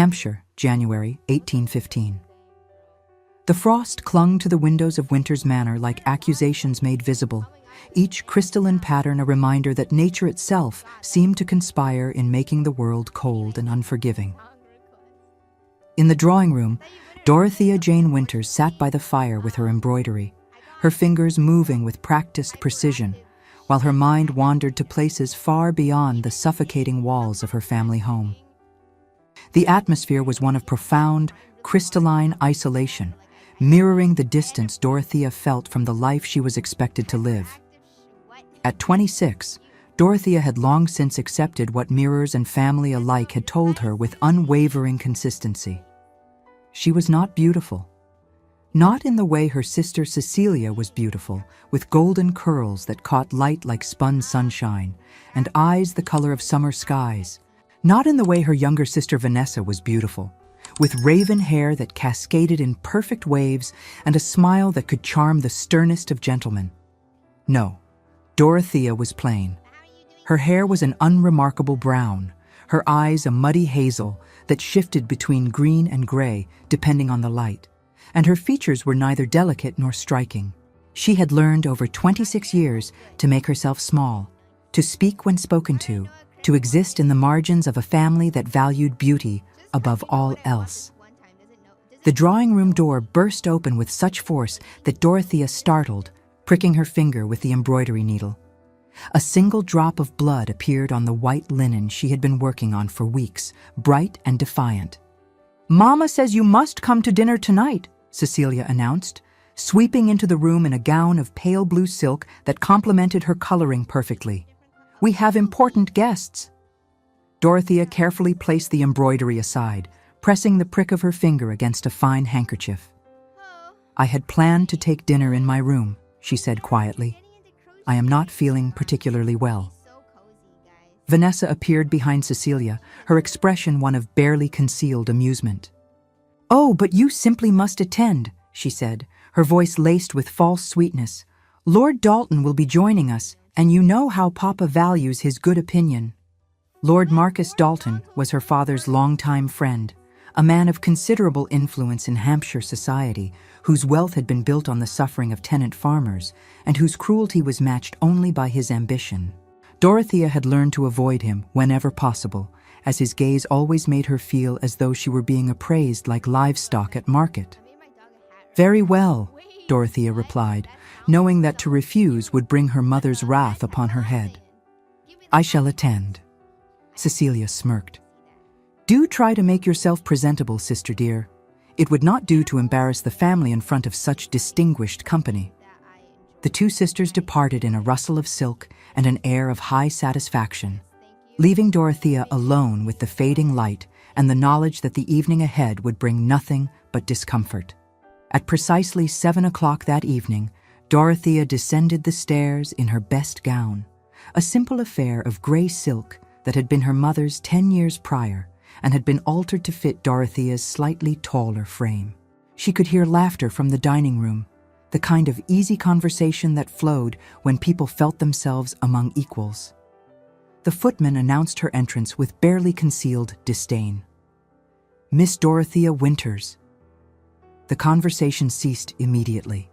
Hampshire, January 1815. The frost clung to the windows of Winter's Manor like accusations made visible, each crystalline pattern a reminder that nature itself seemed to conspire in making the world cold and unforgiving. In the drawing room, Dorothea Jane Winters sat by the fire with her embroidery, her fingers moving with practiced precision, while her mind wandered to places far beyond the suffocating walls of her family home. The atmosphere was one of profound, crystalline isolation, mirroring the distance Dorothea felt from the life she was expected to live. At 26, Dorothea had long since accepted what mirrors and family alike had told her with unwavering consistency. She was not beautiful. Not in the way her sister Cecilia was beautiful, with golden curls that caught light like spun sunshine, and eyes the color of summer skies. Not in the way her younger sister Vanessa was beautiful, with raven hair that cascaded in perfect waves and a smile that could charm the sternest of gentlemen. No, Dorothea was plain. Her hair was an unremarkable brown, her eyes a muddy hazel that shifted between green and gray depending on the light, and her features were neither delicate nor striking. She had learned over 26 years to make herself small, to speak when spoken to exist in the margins of a family that valued beauty above all else. The drawing room door burst open with such force that Dorothea startled, pricking her finger with the embroidery needle. A single drop of blood appeared on the white linen she had been working on for weeks, bright and defiant. "Mama says you must come to dinner tonight," Cecilia announced, sweeping into the room in a gown of pale blue silk that complemented her coloring perfectly. "We have important guests." Dorothea carefully placed the embroidery aside, pressing the prick of her finger against a fine handkerchief. "I had planned to take dinner in my room," she said quietly. "I am not feeling particularly well." Vanessa appeared behind Cecilia, her expression one of barely concealed amusement. "Oh, but you simply must attend," she said, her voice laced with false sweetness. "Lord Dalton will be joining us, and you know how Papa values his good opinion." Lord Marcus Dalton was her father's longtime friend, a man of considerable influence in Hampshire society, whose wealth had been built on the suffering of tenant farmers, and whose cruelty was matched only by his ambition. Dorothea had learned to avoid him whenever possible, as his gaze always made her feel as though she were being appraised like livestock at market. "Very well," Dorothea replied, knowing that to refuse would bring her mother's wrath upon her head. "I shall attend." Cecilia smirked. "Do try to make yourself presentable, sister dear. It would not do to embarrass the family in front of such distinguished company." The two sisters departed in a rustle of silk and an air of high satisfaction, leaving Dorothea alone with the fading light and the knowledge that the evening ahead would bring nothing but discomfort. At precisely 7 o'clock that evening, Dorothea descended the stairs in her best gown, a simple affair of gray silk that had been her mother's 10 years prior and had been altered to fit Dorothea's slightly taller frame. She could hear laughter from the dining room, the kind of easy conversation that flowed when people felt themselves among equals. The footman announced her entrance with barely concealed disdain. "Miss Dorothea Winters." The conversation ceased immediately.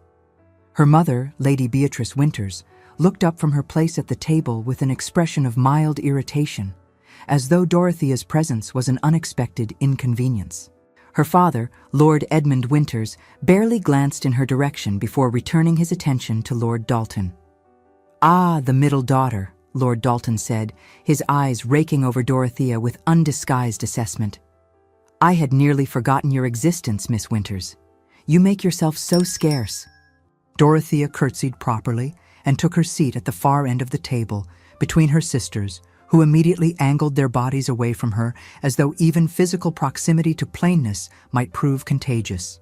Her mother, Lady Beatrice Winters, looked up from her place at the table with an expression of mild irritation, as though Dorothea's presence was an unexpected inconvenience. Her father, Lord Edmund Winters, barely glanced in her direction before returning his attention to Lord Dalton. "Ah, the middle daughter," Lord Dalton said, his eyes raking over Dorothea with undisguised assessment. "I had nearly forgotten your existence, Miss Winters. You make yourself so scarce." Dorothea curtsied properly and took her seat at the far end of the table, between her sisters, who immediately angled their bodies away from her as though even physical proximity to plainness might prove contagious.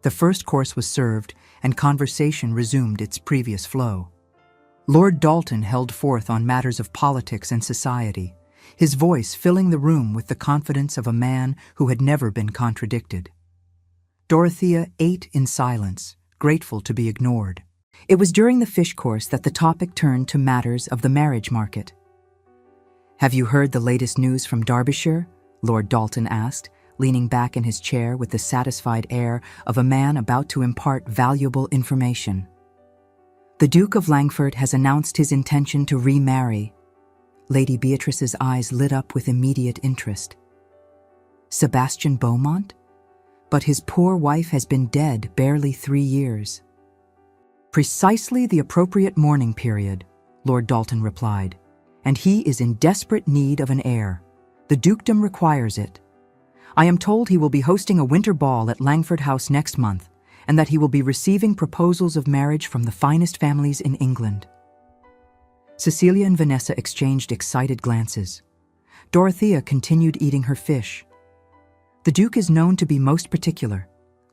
The first course was served, and conversation resumed its previous flow. Lord Dalton held forth on matters of politics and society, his voice filling the room with the confidence of a man who had never been contradicted. Dorothea ate in silence, grateful to be ignored. It was during the fish course that the topic turned to matters of the marriage market. "Have you heard the latest news from Derbyshire?" Lord Dalton asked, leaning back in his chair with the satisfied air of a man about to impart valuable information. The Duke of Langford has announced his intention to remarry. Lady Beatrice's eyes lit up with immediate interest. Sebastian Beaumont? But his poor wife has been dead barely 3 years. Precisely the appropriate mourning period, Lord Dalton replied, and he is in desperate need of an heir. The dukedom requires it. I am told he will be hosting a winter ball at Langford House next month, and that he will be receiving proposals of marriage from the finest families in England. Cecilia and Vanessa exchanged excited glances. Dorothea continued eating her fish. The Duke is known to be most particular,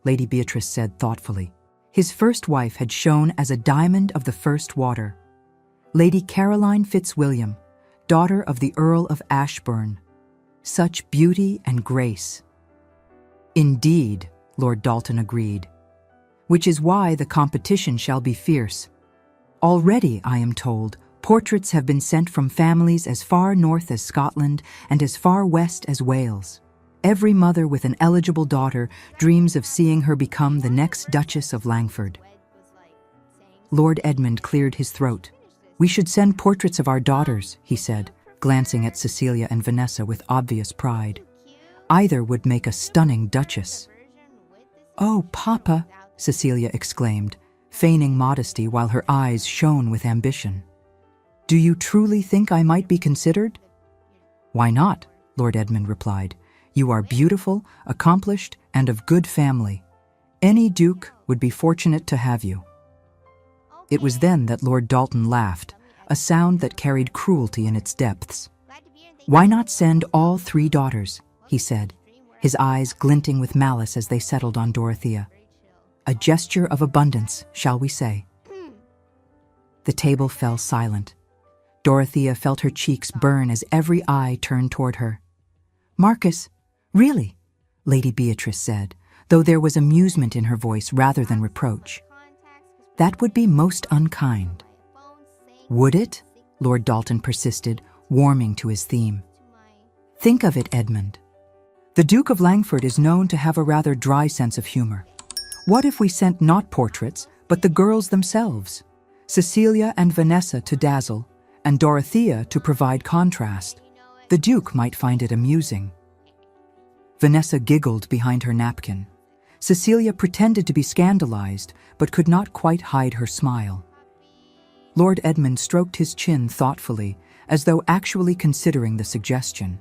Lady Beatrice said thoughtfully. His first wife had shone as a diamond of the first water. Lady Caroline Fitzwilliam, daughter of the Earl of Ashburn. Such beauty and grace. Indeed, Lord Dalton agreed. Which is why the competition shall be fierce. Already, I am told, portraits have been sent from families as far north as Scotland and as far west as Wales. Every mother with an eligible daughter dreams of seeing her become the next Duchess of Langford. Lord Edmund cleared his throat. We should send portraits of our daughters, he said, glancing at Cecilia and Vanessa with obvious pride. Either would make a stunning Duchess. Oh, Papa, Cecilia exclaimed, feigning modesty while her eyes shone with ambition. Do you truly think I might be considered? Why not? Lord Edmund replied. You are beautiful, accomplished, and of good family. Any duke would be fortunate to have you. It was then that Lord Dalton laughed, a sound that carried cruelty in its depths. Why not send all 3 daughters, he said, his eyes glinting with malice as they settled on Dorothea. A gesture of abundance, shall we say? The table fell silent. Dorothea felt her cheeks burn as every eye turned toward her. Marcus, really? Lady Beatrice said, though there was amusement in her voice rather than reproach. That would be most unkind. Would it? Lord Dalton persisted, warming to his theme. Think of it, Edmund. The Duke of Langford is known to have a rather dry sense of humor. What if we sent not portraits, but the girls themselves? Cecilia and Vanessa to dazzle, and Dorothea to provide contrast. The Duke might find it amusing. Vanessa giggled behind her napkin. Cecilia pretended to be scandalized, but could not quite hide her smile. Lord Edmund stroked his chin thoughtfully, as though actually considering the suggestion.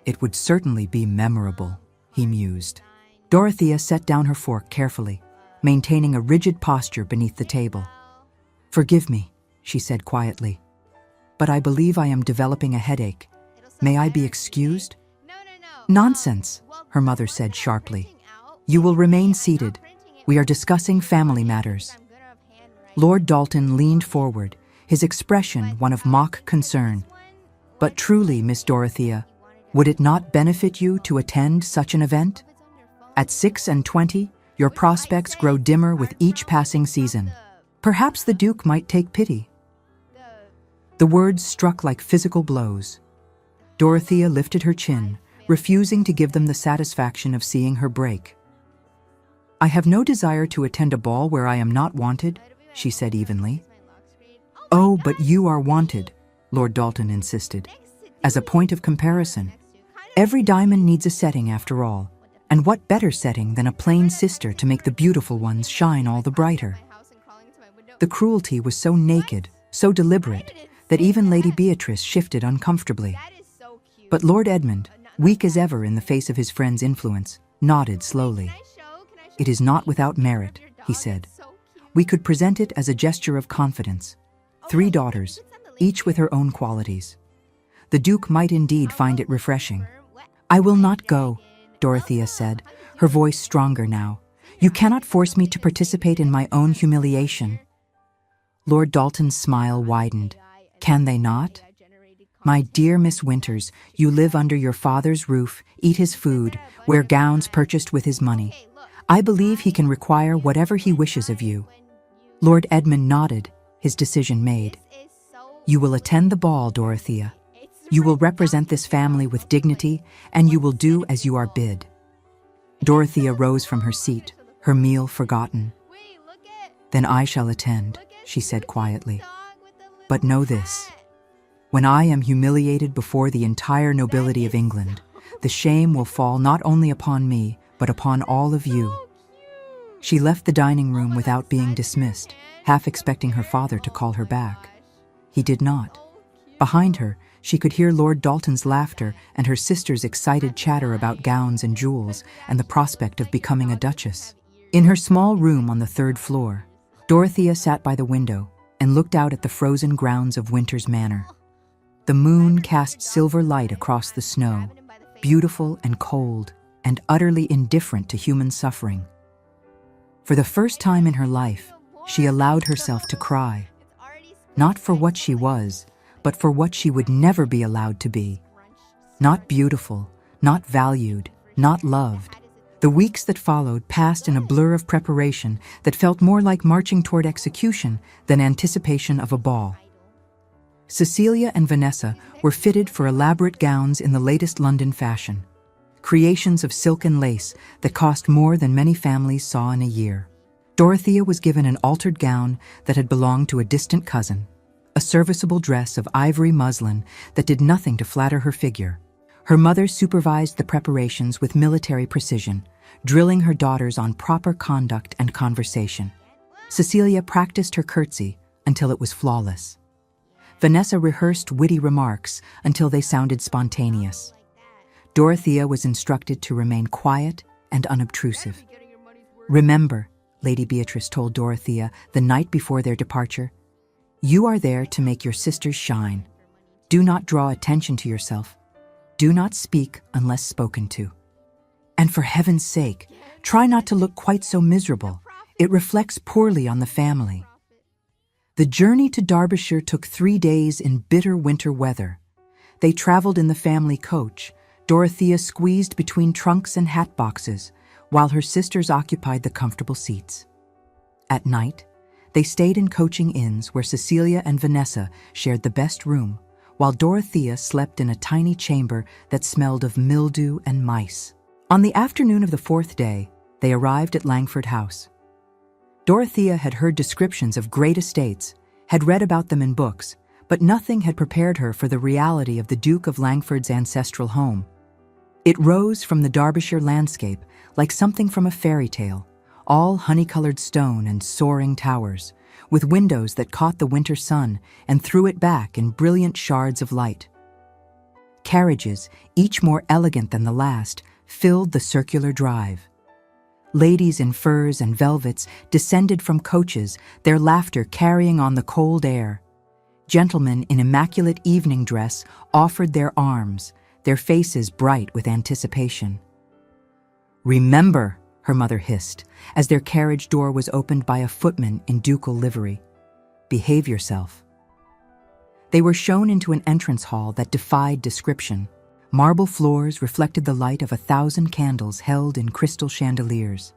It would certainly be memorable, he mused. Dorothea set down her fork carefully, maintaining a rigid posture beneath the table. Forgive me, she said quietly, but I believe I am developing a headache. May I be excused? Nonsense, her mother said sharply. You will remain seated. We are discussing family matters. Lord Dalton leaned forward, his expression one of mock concern. But truly, Miss Dorothea, would it not benefit you to attend such an event? At 6 and 20, your prospects grow dimmer with each passing season. Perhaps the Duke might take pity. The words struck like physical blows. Dorothea lifted her chin, refusing to give them the satisfaction of seeing her break. I have no desire to attend a ball where I am not wanted, she said evenly. Oh, but you are wanted, Lord Dalton insisted. As a point of comparison, every diamond needs a setting after all, and what better setting than a plain sister to make the beautiful ones shine all the brighter? The cruelty was so naked, so deliberate, that even Lady Beatrice shifted uncomfortably. But Lord Edmund, weak as ever in the face of his friend's influence, nodded slowly. It is not without merit, he said. We could present it as a gesture of confidence. 3 daughters, each with her own qualities. The Duke might indeed find it refreshing. I will not go, Dorothea said, her voice stronger now. You cannot force me to participate in my own humiliation. Lord Dalton's smile widened. Can they not? My dear Miss Winters, you live under your father's roof, eat his food, wear gowns purchased with his money. I believe he can require whatever he wishes of you. Lord Edmund nodded, his decision made. You will attend the ball, Dorothea. You will represent this family with dignity, and you will do as you are bid." Dorothea rose from her seat, her meal forgotten. "Then I shall attend," she said quietly. "But know this. When I am humiliated before the entire nobility of England, the shame will fall not only upon me, but upon all of you." She left the dining room without being dismissed, half expecting her father to call her back. He did not. Behind her, she could hear Lord Dalton's laughter and her sister's excited chatter about gowns and jewels and the prospect of becoming a duchess. In her small room on the third floor, Dorothea sat by the window and looked out at the frozen grounds of Winter's Manor. The moon cast silver light across the snow, beautiful and cold, and utterly indifferent to human suffering. For the first time in her life, she allowed herself to cry, not for what she was, but for what she would never be allowed to be. Not beautiful, not valued, not loved. The weeks that followed passed in a blur of preparation that felt more like marching toward execution than anticipation of a ball. Cecilia and Vanessa were fitted for elaborate gowns in the latest London fashion, creations of silk and lace that cost more than many families saw in a year. Dorothea was given an altered gown that had belonged to a distant cousin, a serviceable dress of ivory muslin that did nothing to flatter her figure. Her mother supervised the preparations with military precision, drilling her daughters on proper conduct and conversation. Cecilia practiced her curtsy until it was flawless. Vanessa rehearsed witty remarks until they sounded spontaneous. Dorothea was instructed to remain quiet and unobtrusive. "Remember," Lady Beatrice told Dorothea the night before their departure, "you are there to make your sisters shine. Do not draw attention to yourself. Do not speak unless spoken to. And for heaven's sake, try not to look quite so miserable. It reflects poorly on the family." The journey to Derbyshire took 3 days in bitter winter weather. They traveled in the family coach, Dorothea squeezed between trunks and hat boxes, while her sisters occupied the comfortable seats. At night, they stayed in coaching inns where Cecilia and Vanessa shared the best room, while Dorothea slept in a tiny chamber that smelled of mildew and mice. On the afternoon of the 4th day, they arrived at Langford House. Dorothea had heard descriptions of great estates, had read about them in books, but nothing had prepared her for the reality of the Duke of Langford's ancestral home. It rose from the Derbyshire landscape like something from a fairy tale, all honey-colored stone and soaring towers, with windows that caught the winter sun and threw it back in brilliant shards of light. Carriages, each more elegant than the last, filled the circular drive. Ladies in furs and velvets descended from coaches, their laughter carrying on the cold air. Gentlemen in immaculate evening dress offered their arms, their faces bright with anticipation. "Remember," her mother hissed, as their carriage door was opened by a footman in ducal livery. "Behave yourself." They were shown into an entrance hall that defied description. Marble floors reflected the light of 1,000 candles held in crystal chandeliers.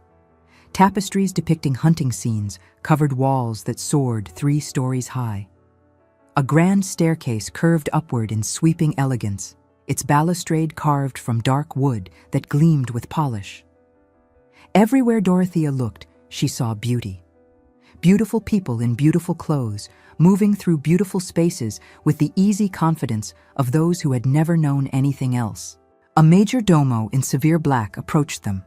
Tapestries depicting hunting scenes covered walls that soared 3 stories high. A grand staircase curved upward in sweeping elegance, its balustrade carved from dark wood that gleamed with polish. Everywhere Dorothea looked, she saw beauty. Beautiful people in beautiful clothes, moving through beautiful spaces with the easy confidence of those who had never known anything else. A major domo in severe black approached them.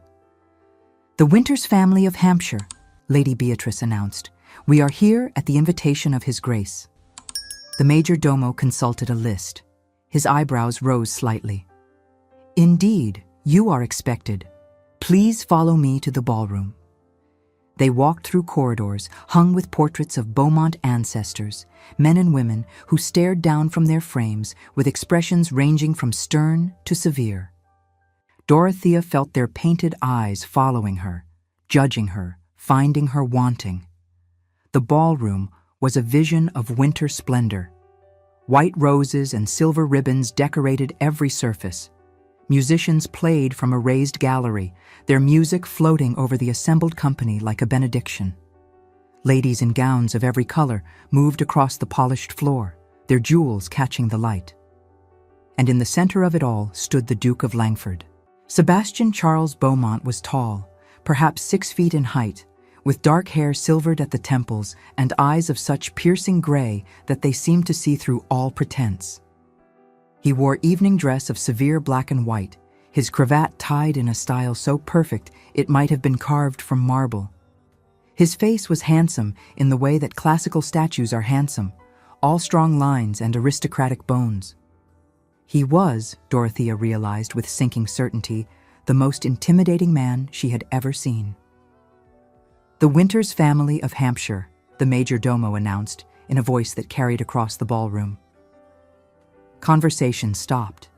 "The Winters family of Hampshire," Lady Beatrice announced. "We are here at the invitation of His Grace." The major domo consulted a list. His eyebrows rose slightly. "Indeed, you are expected. Please follow me to the ballroom." They walked through corridors hung with portraits of Beaumont ancestors, men and women who stared down from their frames with expressions ranging from stern to severe. Dorothea felt their painted eyes following her, judging her, finding her wanting. The ballroom was a vision of winter splendor. White roses and silver ribbons decorated every surface. Musicians played from a raised gallery, their music floating over the assembled company like a benediction. Ladies in gowns of every color moved across the polished floor, their jewels catching the light. and in the center of it all stood the Duke of Langford. Sebastian Charles Beaumont was tall, perhaps 6 feet in height, with dark hair silvered at the temples and eyes of such piercing gray that they seemed to see through all pretense. He wore evening dress of severe black and white, his cravat tied in a style so perfect it might have been carved from marble. His face was handsome in the way that classical statues are handsome, all strong lines and aristocratic bones. He was, Dorothea realized with sinking certainty, the most intimidating man she had ever seen. "The Winters family of Hampshire," the major domo announced in a voice that carried across the ballroom. Conversation stopped.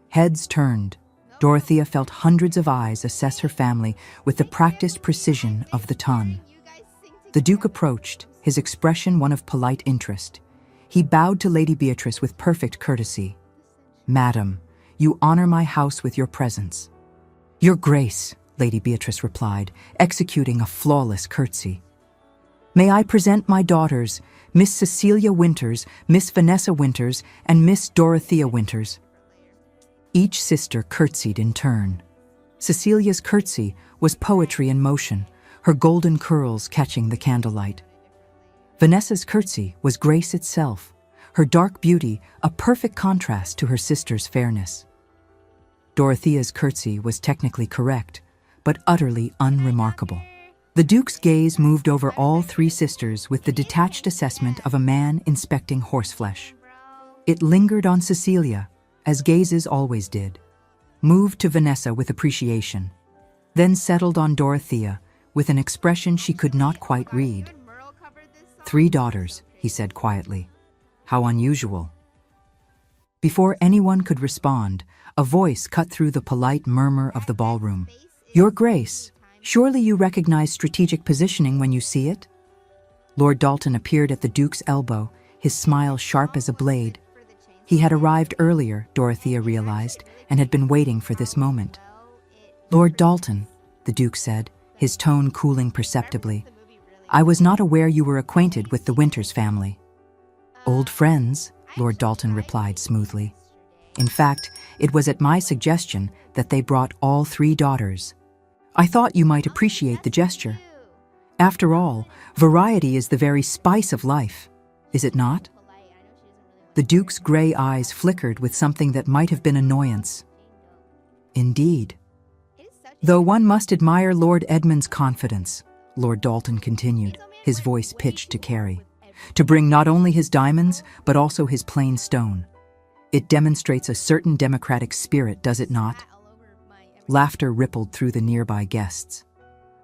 Heads turned. Dorothea felt hundreds of eyes assess her family with the practiced precision of the ton. The Duke approached, his expression one of polite interest. He bowed to Lady Beatrice with perfect courtesy. "Madam, you honor my house with your presence." "Your Grace," Lady Beatrice replied, executing a flawless curtsy. "May I present my daughters, Miss Cecilia Winters, Miss Vanessa Winters, and Miss Dorothea Winters." Each sister curtsied in turn. Cecilia's curtsy was poetry in motion, her golden curls catching the candlelight. Vanessa's curtsy was grace itself, her dark beauty a perfect contrast to her sister's fairness. Dorothea's curtsy was technically correct, but utterly unremarkable. The Duke's gaze moved over all 3 sisters with the detached assessment of a man inspecting horseflesh. It lingered on Cecilia, as gazes always did, moved to Vanessa with appreciation, then settled on Dorothea with an expression she could not quite read. "3 daughters," he said quietly. "How unusual." Before anyone could respond, a voice cut through the polite murmur of the ballroom. "Your Grace, surely you recognize strategic positioning when you see it?" Lord Dalton appeared at the Duke's elbow, his smile sharp as a blade. He had arrived earlier, Dorothea realized, and had been waiting for this moment. "Lord Dalton," the Duke said, his tone cooling perceptibly, "I was not aware you were acquainted with the Winters family." "Old friends," Lord Dalton replied smoothly. "In fact, it was at my suggestion that they brought all 3 daughters. I thought you might appreciate the gesture. After all, variety is the very spice of life, is it not?" The Duke's gray eyes flickered with something that might have been annoyance. "Indeed. Though one must admire Lord Edmund's confidence," Lord Dalton continued, his voice pitched to Carrie, "to bring not only his diamonds, but also his plain stone. It demonstrates a certain democratic spirit, does it not?" Laughter rippled through the nearby guests.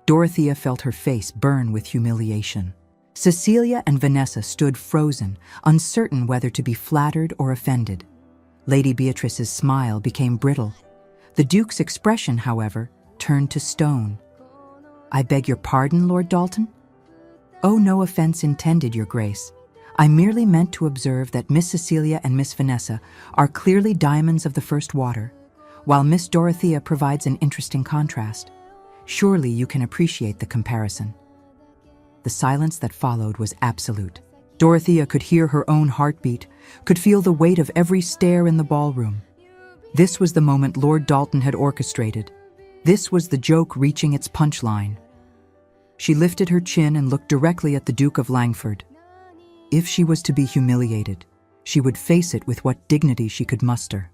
Dorothea felt her face burn with humiliation. Cecilia and Vanessa stood frozen, uncertain whether to be flattered or offended. Lady Beatrice's smile became brittle. The Duke's expression, however, turned to stone. "I beg your pardon, Lord Dalton?" "Oh, no offense intended, Your Grace. I merely meant to observe that Miss Cecilia and Miss Vanessa are clearly diamonds of the first water, while Miss Dorothea provides an interesting contrast. Surely you can appreciate the comparison." The silence that followed was absolute. Dorothea could hear her own heartbeat, could feel the weight of every stare in the ballroom. This was the moment Lord Dalton had orchestrated. This was the joke reaching its punchline. She lifted her chin and looked directly at the Duke of Langford. If she was to be humiliated, she would face it with what dignity she could muster.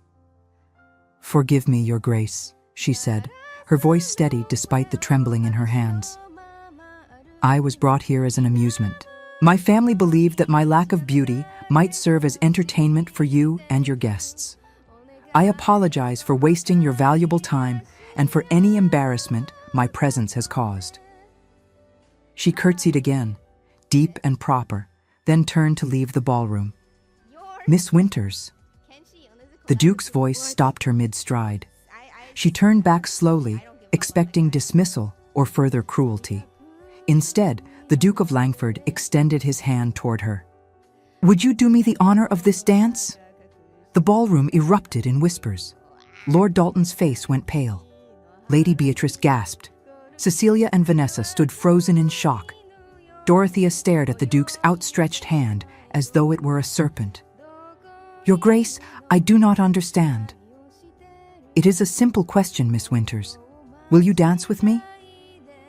"Forgive me, Your Grace," she said, her voice steady despite the trembling in her hands. "I was brought here as an amusement. My family believed that my lack of beauty might serve as entertainment for you and your guests. I apologize for wasting your valuable time and for any embarrassment my presence has caused." She curtsied again, deep and proper, then turned to leave the ballroom. "Miss Winters." The Duke's voice stopped her mid-stride. She turned back slowly, expecting dismissal or further cruelty. Instead, the Duke of Langford extended his hand toward her. "Would you do me the honor of this dance?" The ballroom erupted in whispers. Lord Dalton's face went pale. Lady Beatrice gasped. Cecilia and Vanessa stood frozen in shock. Dorothea stared at the Duke's outstretched hand as though it were a serpent. Your Grace, I do not understand. It is a simple question, Miss Winters. Will you dance with me?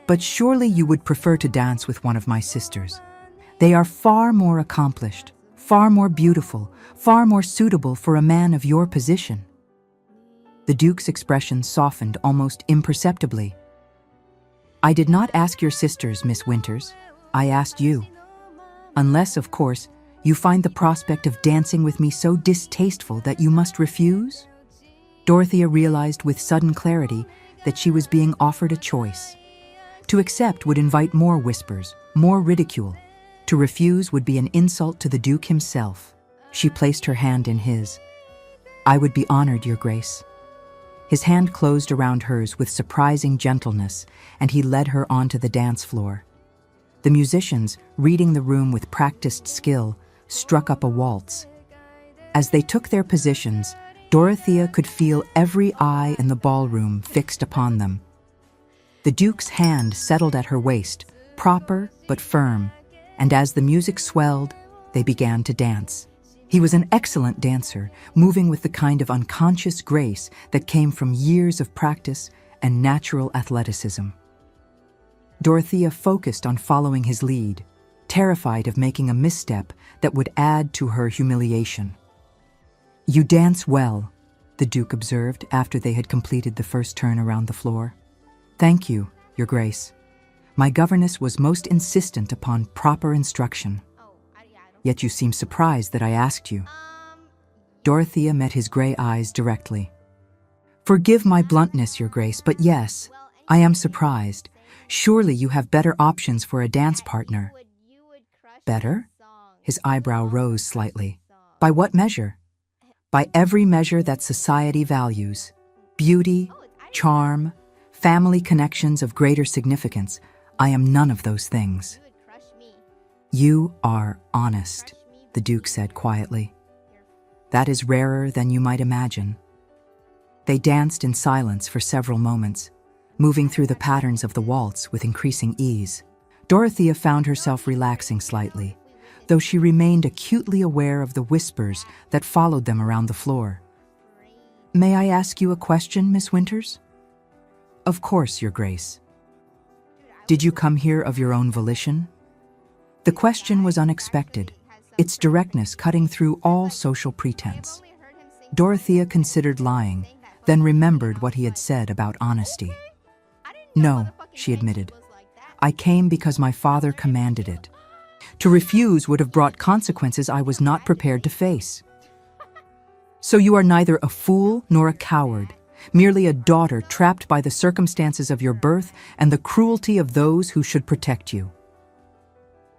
But surely you would prefer to dance with one of my sisters. They are far more accomplished, far more beautiful, far more suitable for a man of your position. The Duke's expression softened almost imperceptibly. I did not ask your sisters, Miss Winters. I asked you. Unless, of course, you find the prospect of dancing with me so distasteful that you must refuse? Dorothea realized with sudden clarity that she was being offered a choice. To accept would invite more whispers, more ridicule. To refuse would be an insult to the Duke himself. She placed her hand in his. I would be honored, Your Grace. His hand closed around hers with surprising gentleness, and he led her onto the dance floor. The musicians, reading the room with practiced skill, struck up a waltz. As they took their positions, Dorothea could feel every eye in the ballroom fixed upon them. The Duke's hand settled at her waist, proper but firm, and as the music swelled, they began to dance. He was an excellent dancer, moving with the kind of unconscious grace that came from years of practice and natural athleticism. Dorothea focused on following his lead, terrified of making a misstep that would add to her humiliation. You dance well, the Duke observed after they had completed the first turn around the floor. Thank you, Your Grace. My governess was most insistent upon proper instruction. Yet you seem surprised that I asked you. Dorothea met his gray eyes directly. Forgive my bluntness, Your Grace, but yes, I am surprised. Surely you have better options for a dance partner. Better? His eyebrow rose slightly. By what measure? By every measure that society values. Beauty, charm, family connections of greater significance. I am none of those things. You are honest, the Duke said quietly. That is rarer than you might imagine. They danced in silence for several moments, moving through the patterns of the waltz with increasing ease. Dorothea found herself relaxing slightly, though she remained acutely aware of the whispers that followed them around the floor. May I ask you a question, Miss Winters? Of course, Your Grace. Did you come here of your own volition? The question was unexpected, its directness cutting through all social pretense. Dorothea considered lying, then remembered what he had said about honesty. No, she admitted. I came because my father commanded it. To refuse would have brought consequences I was not prepared to face. So you are neither a fool nor a coward, merely a daughter trapped by the circumstances of your birth and the cruelty of those who should protect you.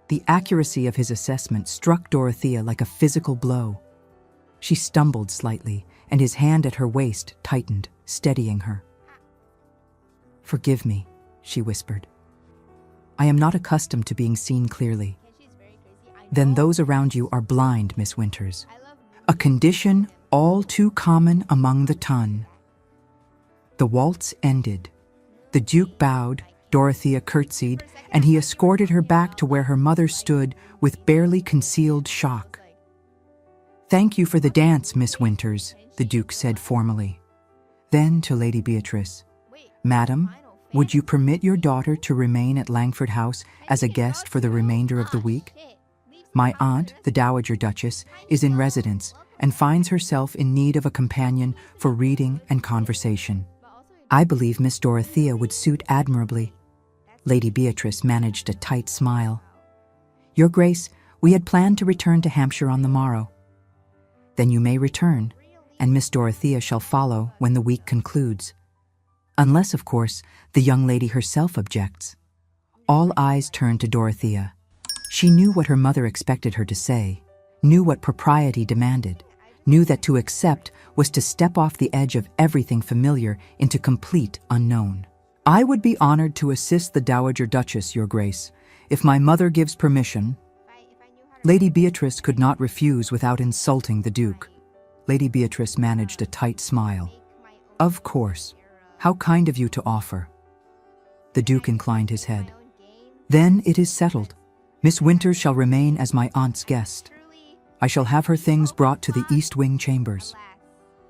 The accuracy of his assessment struck Dorothea like a physical blow. She stumbled slightly, and his hand at her waist tightened, steadying her. Forgive me, she whispered. I am not accustomed to being seen clearly. Then those around you are blind, Miss Winters. A condition all too common among the ton. The waltz ended. The Duke bowed, Dorothea curtsied, and he escorted her back to where her mother stood with barely concealed shock. Thank you for the dance, Miss Winters, the Duke said formally. Then to Lady Beatrice, Madam, would you permit your daughter to remain at Langford House as a guest for the remainder of the week? My aunt, the Dowager Duchess, is in residence and finds herself in need of a companion for reading and conversation. I believe Miss Dorothea would suit admirably. Lady Beatrice managed a tight smile. Your Grace, we had planned to return to Hampshire on the morrow. Then you may return, and Miss Dorothea shall follow when the week concludes. Unless, of course, the young lady herself objects. All eyes turned to Dorothea. She knew what her mother expected her to say, knew what propriety demanded, knew that to accept was to step off the edge of everything familiar into complete unknown. I would be honored to assist the Dowager Duchess, Your Grace, if my mother gives permission. Lady Beatrice could not refuse without insulting the Duke. Lady Beatrice managed a tight smile. Of course. How kind of you to offer. The Duke inclined his head. Then it is settled. Miss Winters shall remain as my aunt's guest. I shall have her things brought to the East Wing chambers."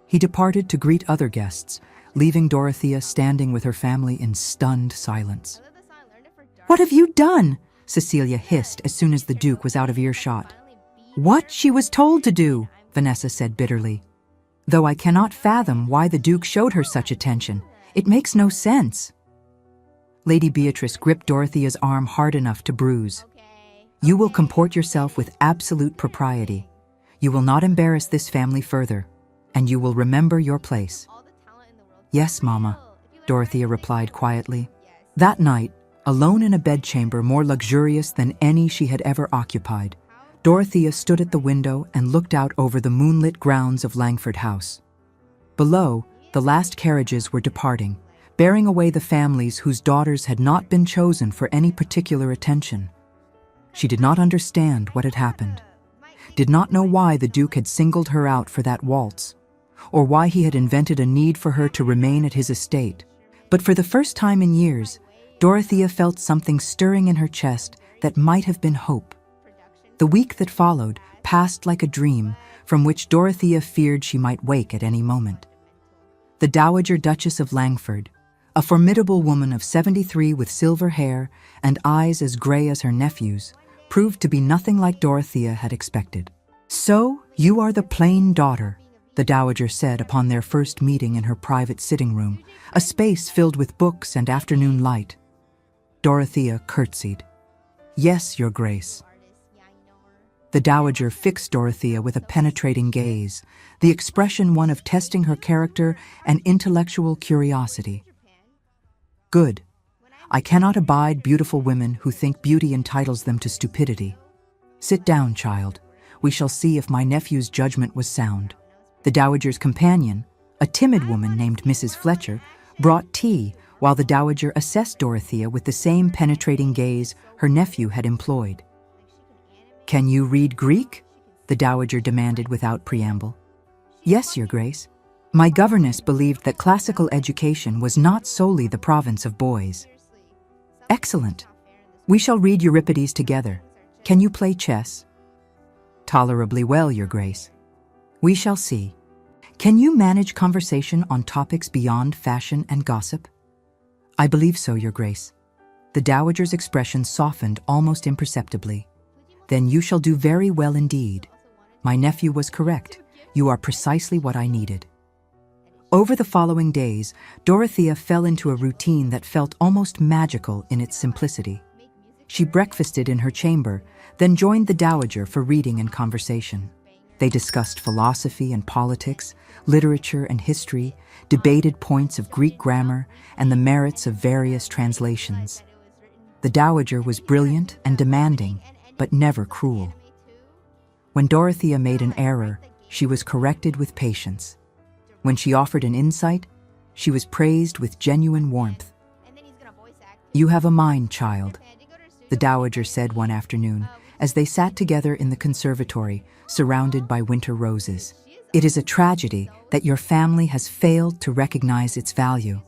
He departed to greet other guests, leaving Dorothea standing with her family in stunned silence. "What have you done?" Cecilia hissed as soon as the Duke was out of earshot. "What she was told to do," Vanessa said bitterly. "Though I cannot fathom why the Duke showed her such attention. It makes no sense." Lady Beatrice gripped Dorothea's arm hard enough to bruise. "You will comport yourself with absolute propriety. You will not embarrass this family further, and you will remember your place." "Yes, Mama," Dorothea replied quietly. That night, alone in a bedchamber more luxurious than any she had ever occupied, Dorothea stood at the window and looked out over the moonlit grounds of Langford House. Below, the last carriages were departing, bearing away the families whose daughters had not been chosen for any particular attention. She did not understand what had happened, did not know why the Duke had singled her out for that waltz, or why he had invented a need for her to remain at his estate. But for the first time in years, Dorothea felt something stirring in her chest that might have been hope. The week that followed passed like a dream from which Dorothea feared she might wake at any moment. The Dowager Duchess of Langford, a formidable woman of 73 with silver hair and eyes as gray as her nephew's, proved to be nothing like Dorothea had expected. "So, you are the plain daughter," the Dowager said upon their first meeting in her private sitting room, a space filled with books and afternoon light. Dorothea curtsied. "Yes, Your Grace." The Dowager fixed Dorothea with a penetrating gaze, the expression one of testing her character and intellectual curiosity. "Good. I cannot abide beautiful women who think beauty entitles them to stupidity. Sit down, child. We shall see if my nephew's judgment was sound." The Dowager's companion, a timid woman named Mrs. Fletcher, brought tea while the Dowager assessed Dorothea with the same penetrating gaze her nephew had employed. "Can you read Greek?" the Dowager demanded without preamble. "Yes, Your Grace. My governess believed that classical education was not solely the province of boys." "Excellent. We shall read Euripides together. Can you play chess?" "Tolerably well, Your Grace." "We shall see. Can you manage conversation on topics beyond fashion and gossip?" "I believe so, Your Grace." The Dowager's expression softened almost imperceptibly. "Then you shall do very well indeed. My nephew was correct. You are precisely what I needed." Over the following days, Dorothea fell into a routine that felt almost magical in its simplicity. She breakfasted in her chamber, then joined the Dowager for reading and conversation. They discussed philosophy and politics, literature and history, debated points of Greek grammar, and the merits of various translations. The Dowager was brilliant and demanding, but never cruel. When Dorothea made an error, she was corrected with patience. When she offered an insight, she was praised with genuine warmth. "You have a mind, child," the Dowager said one afternoon, as they sat together in the conservatory, surrounded by winter roses. "It is a tragedy that your family has failed to recognize its value."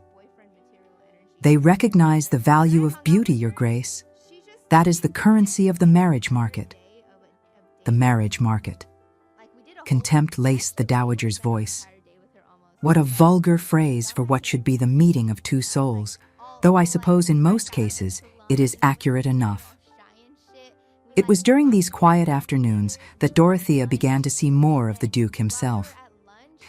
"They recognize the value of beauty, Your Grace. That is the currency of the marriage market." The marriage market. Contempt laced the Dowager's voice. What a vulgar phrase for what should be the meeting of two souls, though I suppose in most cases it is accurate enough. It was during these quiet afternoons that Dorothea began to see more of the Duke himself.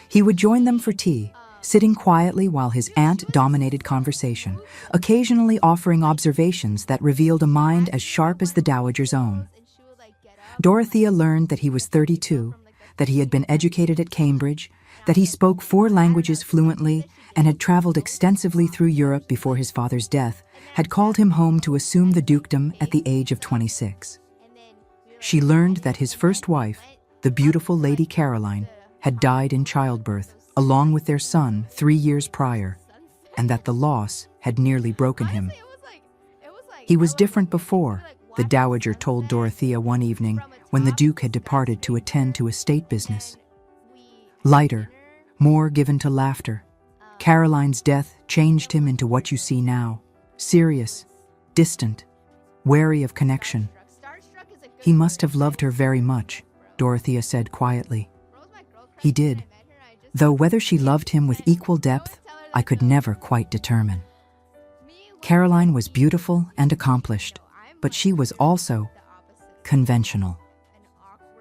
He would join them for tea, sitting quietly while his aunt dominated conversation, occasionally offering observations that revealed a mind as sharp as the Dowager's own. Dorothea learned that he was 32, that he had been educated at Cambridge, that he spoke 4 languages fluently and had traveled extensively through Europe before his father's death, had called him home to assume the dukedom at the age of 26. She learned that his first wife, the beautiful Lady Caroline, had died in childbirth, along with their son 3 years prior, and that the loss had nearly broken him. He was different before, the Dowager told Dorothea one evening when the Duke had departed to attend to estate business. Lighter, more given to laughter. Caroline's death changed him into what you see now, serious, distant, wary of connection. He must have loved her very much, Dorothea said quietly. He did, though whether she loved him with equal depth, I could never quite determine. Caroline was beautiful and accomplished, but she was also conventional.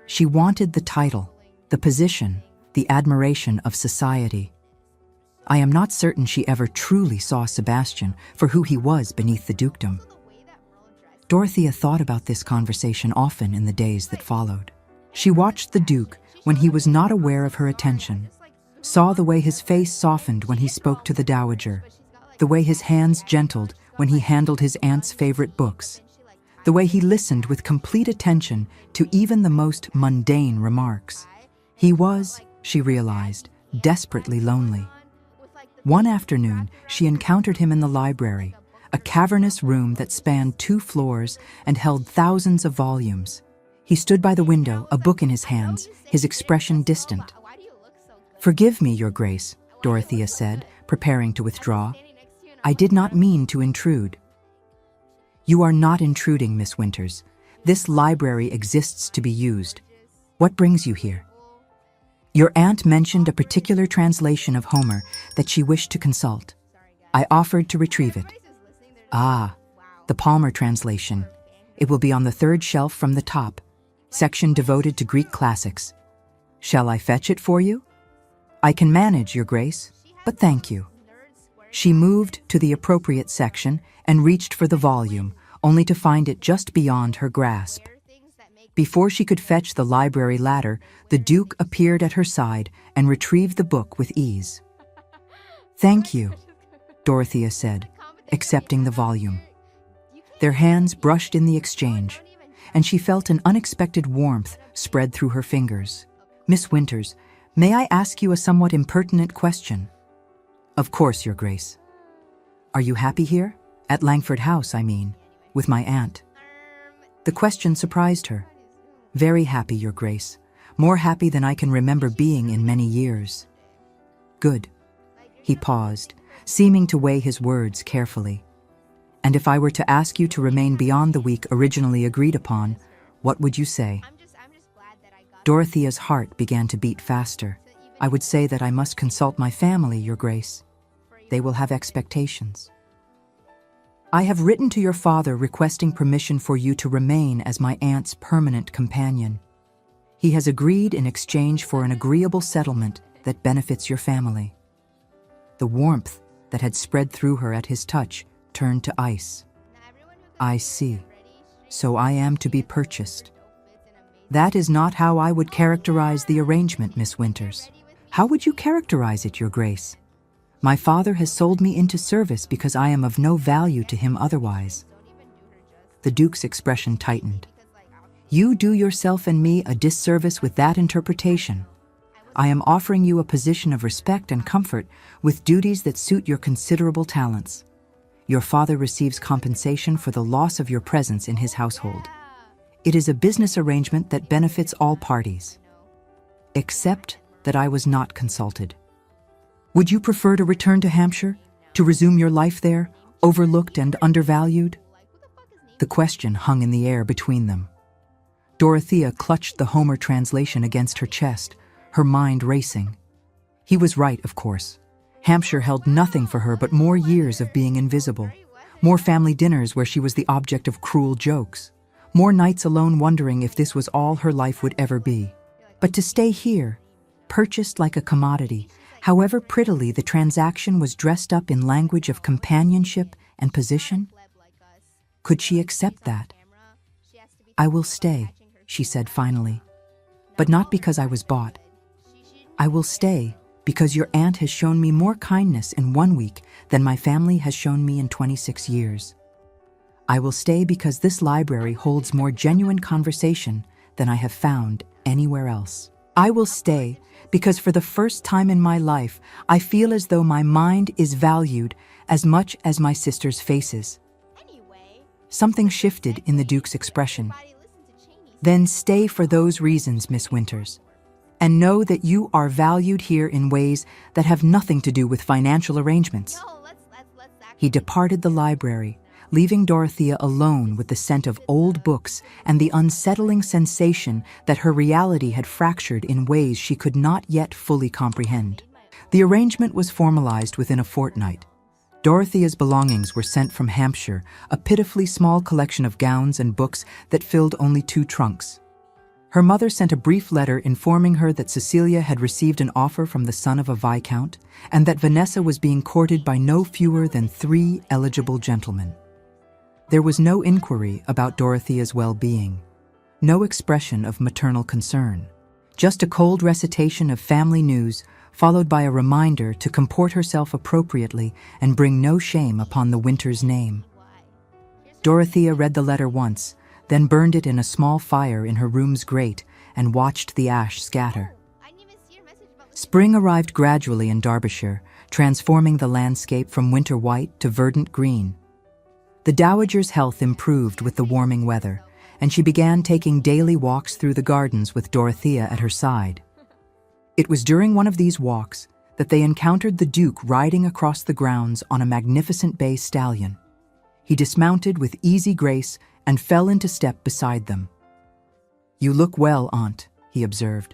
She wanted the title, the position, the admiration of society. I am not certain she ever truly saw Sebastian for who he was beneath the dukedom. Dorothea thought about this conversation often in the days that followed. She watched the Duke when he was not aware of her attention, saw the way his face softened when he spoke to the Dowager, the way his hands gentled when he handled his aunt's favorite books, the way he listened with complete attention to even the most mundane remarks. He was, she realized, desperately lonely. One afternoon, she encountered him in the library, a cavernous room that spanned 2 floors and held thousands of volumes. He stood by the window, a book in his hands, his expression distant. "Forgive me, Your Grace," Dorothea said, preparing to withdraw. "I did not mean to intrude." "You are not intruding, Miss Winters. This library exists to be used. What brings you here?" "Your aunt mentioned a particular translation of Homer that she wished to consult. I offered to retrieve it." "Ah, the Palmer translation. It will be on the 3rd shelf from the top, section devoted to Greek classics. Shall I fetch it for you?" "I can manage, Your Grace, but thank you." She moved to the appropriate section and reached for the volume, only to find it just beyond her grasp. Before she could fetch the library ladder, the Duke appeared at her side and retrieved the book with ease. "Thank you," Dorothea said, accepting the volume. Their hands brushed in the exchange, and she felt an unexpected warmth spread through her fingers. "Miss Winters, may I ask you a somewhat impertinent question?" "Of course, Your Grace." "Are you happy here? At Langford House, I mean, with my aunt?" The question surprised her. "Very happy, Your Grace. More happy than I can remember being in many years." "Good." He paused, seeming to weigh his words carefully. "And if I were to ask you to remain beyond the week originally agreed upon, what would you say?" Dorothea's heart began to beat faster. "I would say that I must consult my family, Your Grace. They will have expectations." "I have written to your father requesting permission for you to remain as my aunt's permanent companion. He has agreed in exchange for an agreeable settlement that benefits your family." The warmth that had spread through her at his touch turned to ice. "I see. So I am to be purchased." "That is not how I would characterize the arrangement, Miss Winters." "How would you characterize it, Your Grace?" "My father has sold me into service because I am of no value to him otherwise." The Duke's expression tightened. "You do yourself and me a disservice with that interpretation. I am offering you a position of respect and comfort with duties that suit your considerable talents. Your father receives compensation for the loss of your presence in his household. It is a business arrangement that benefits all parties. Except that I was not consulted. Would you prefer to return to Hampshire, to resume your life there, overlooked and undervalued?" The question hung in the air between them. Dorothea clutched the Homer translation against her chest, her mind racing. He was right, of course. Hampshire held nothing for her but more years of being invisible, more family dinners where she was the object of cruel jokes, more nights alone wondering if this was all her life would ever be. But to stay here, purchased like a commodity, however prettily the transaction was dressed up in language of companionship and position? Could she accept that? "I will stay," she said finally, "but not because I was bought. I will stay because your aunt has shown me more kindness in 1 week than my family has shown me in 26 years. I will stay because this library holds more genuine conversation than I have found anywhere else. I will stay because for the first time in my life, I feel as though my mind is valued as much as my sister's faces." Something shifted in the Duke's expression. "Then stay for those reasons, Miss Winters, and know that you are valued here in ways that have nothing to do with financial arrangements." He departed the library, leaving Dorothea alone with the scent of old books and the unsettling sensation that her reality had fractured in ways she could not yet fully comprehend. The arrangement was formalized within a fortnight. Dorothea's belongings were sent from Hampshire, a pitifully small collection of gowns and books that filled only 2 trunks. Her mother sent a brief letter informing her that Cecilia had received an offer from the son of a viscount, and that Vanessa was being courted by no fewer than 3 eligible gentlemen. There was no inquiry about Dorothea's well-being, no expression of maternal concern, just a cold recitation of family news followed by a reminder to comport herself appropriately and bring no shame upon the Winters name. Dorothea read the letter once, then burned it in a small fire in her room's grate and watched the ash scatter. Spring arrived gradually in Derbyshire, transforming the landscape from winter white to verdant green. The dowager's health improved with the warming weather, and she began taking daily walks through the gardens with Dorothea at her side. It was during one of these walks that they encountered the Duke riding across the grounds on a magnificent bay stallion. He dismounted with easy grace and fell into step beside them. "You look well, Aunt," he observed.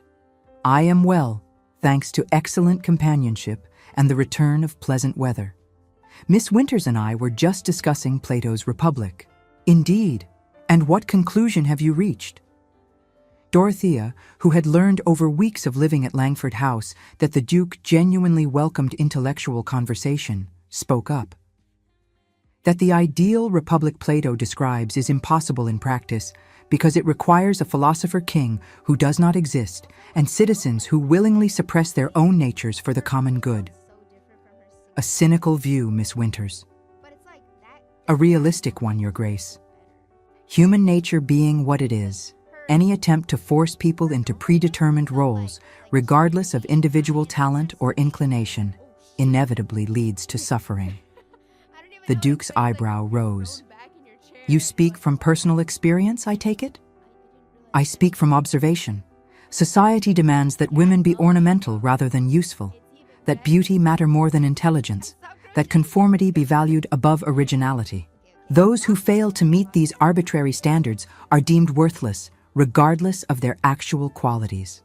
"I am well, thanks to excellent companionship and the return of pleasant weather. Miss Winters and I were just discussing Plato's Republic." "Indeed, and what conclusion have you reached?" Dorothea, who had learned over weeks of living at Langford House that the Duke genuinely welcomed intellectual conversation, spoke up. "That the ideal republic Plato describes is impossible in practice because it requires a philosopher king who does not exist and citizens who willingly suppress their own natures for the common good." "A cynical view, Miss Winters." "A realistic one, Your Grace. Human nature being what it is, any attempt to force people into predetermined roles, regardless of individual talent or inclination, inevitably leads to suffering." The Duke's eyebrow rose. "You speak from personal experience, I take it?" "I speak from observation. Society demands that women be ornamental rather than useful, that beauty matter more than intelligence, that conformity be valued above originality. Those who fail to meet these arbitrary standards are deemed worthless, regardless of their actual qualities.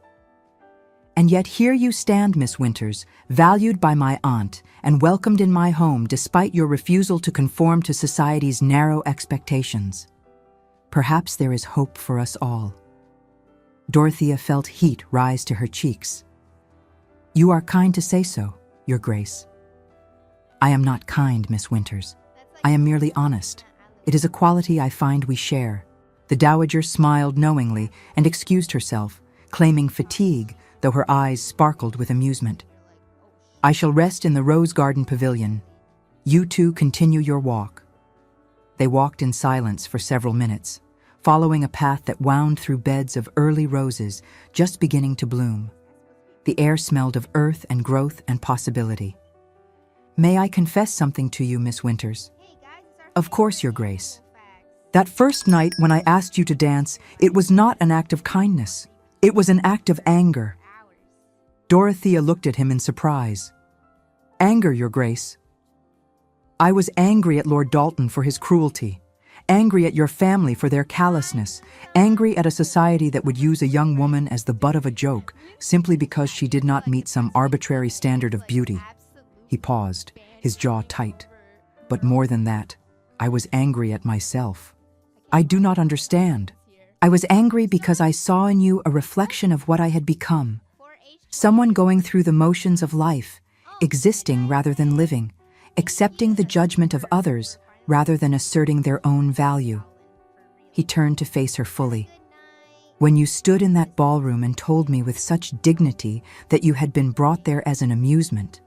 And yet here you stand, Miss Winters, valued by my aunt and welcomed in my home despite your refusal to conform to society's narrow expectations. Perhaps there is hope for us all." Dorothea felt heat rise to her cheeks. "You are kind to say so, Your Grace." "I am not kind, Miss Winters. I am merely honest. It is a quality I find we share." The dowager smiled knowingly and excused herself, claiming fatigue, though her eyes sparkled with amusement. "I shall rest in the Rose Garden Pavilion. You two continue your walk." They walked in silence for several minutes, following a path that wound through beds of early roses just beginning to bloom. The air smelled of earth and growth and possibility. "May I confess something to you, Miss Winters?" "Of course, Your Grace." "That first night when I asked you to dance, it was not an act of kindness. It was an act of anger." Dorothea looked at him in surprise. "Anger, Your Grace?" "I was angry at Lord Dalton for his cruelty, angry at your family for their callousness, angry at a society that would use a young woman as the butt of a joke simply because she did not meet some arbitrary standard of beauty." He paused, his jaw tight. "But more than that, I was angry at myself." "I do not understand." "I was angry because I saw in you a reflection of what I had become. Someone going through the motions of life, existing rather than living, accepting the judgment of others rather than asserting their own value." He turned to face her fully. "When you stood in that ballroom and told me with such dignity that you had been brought there as an amusement,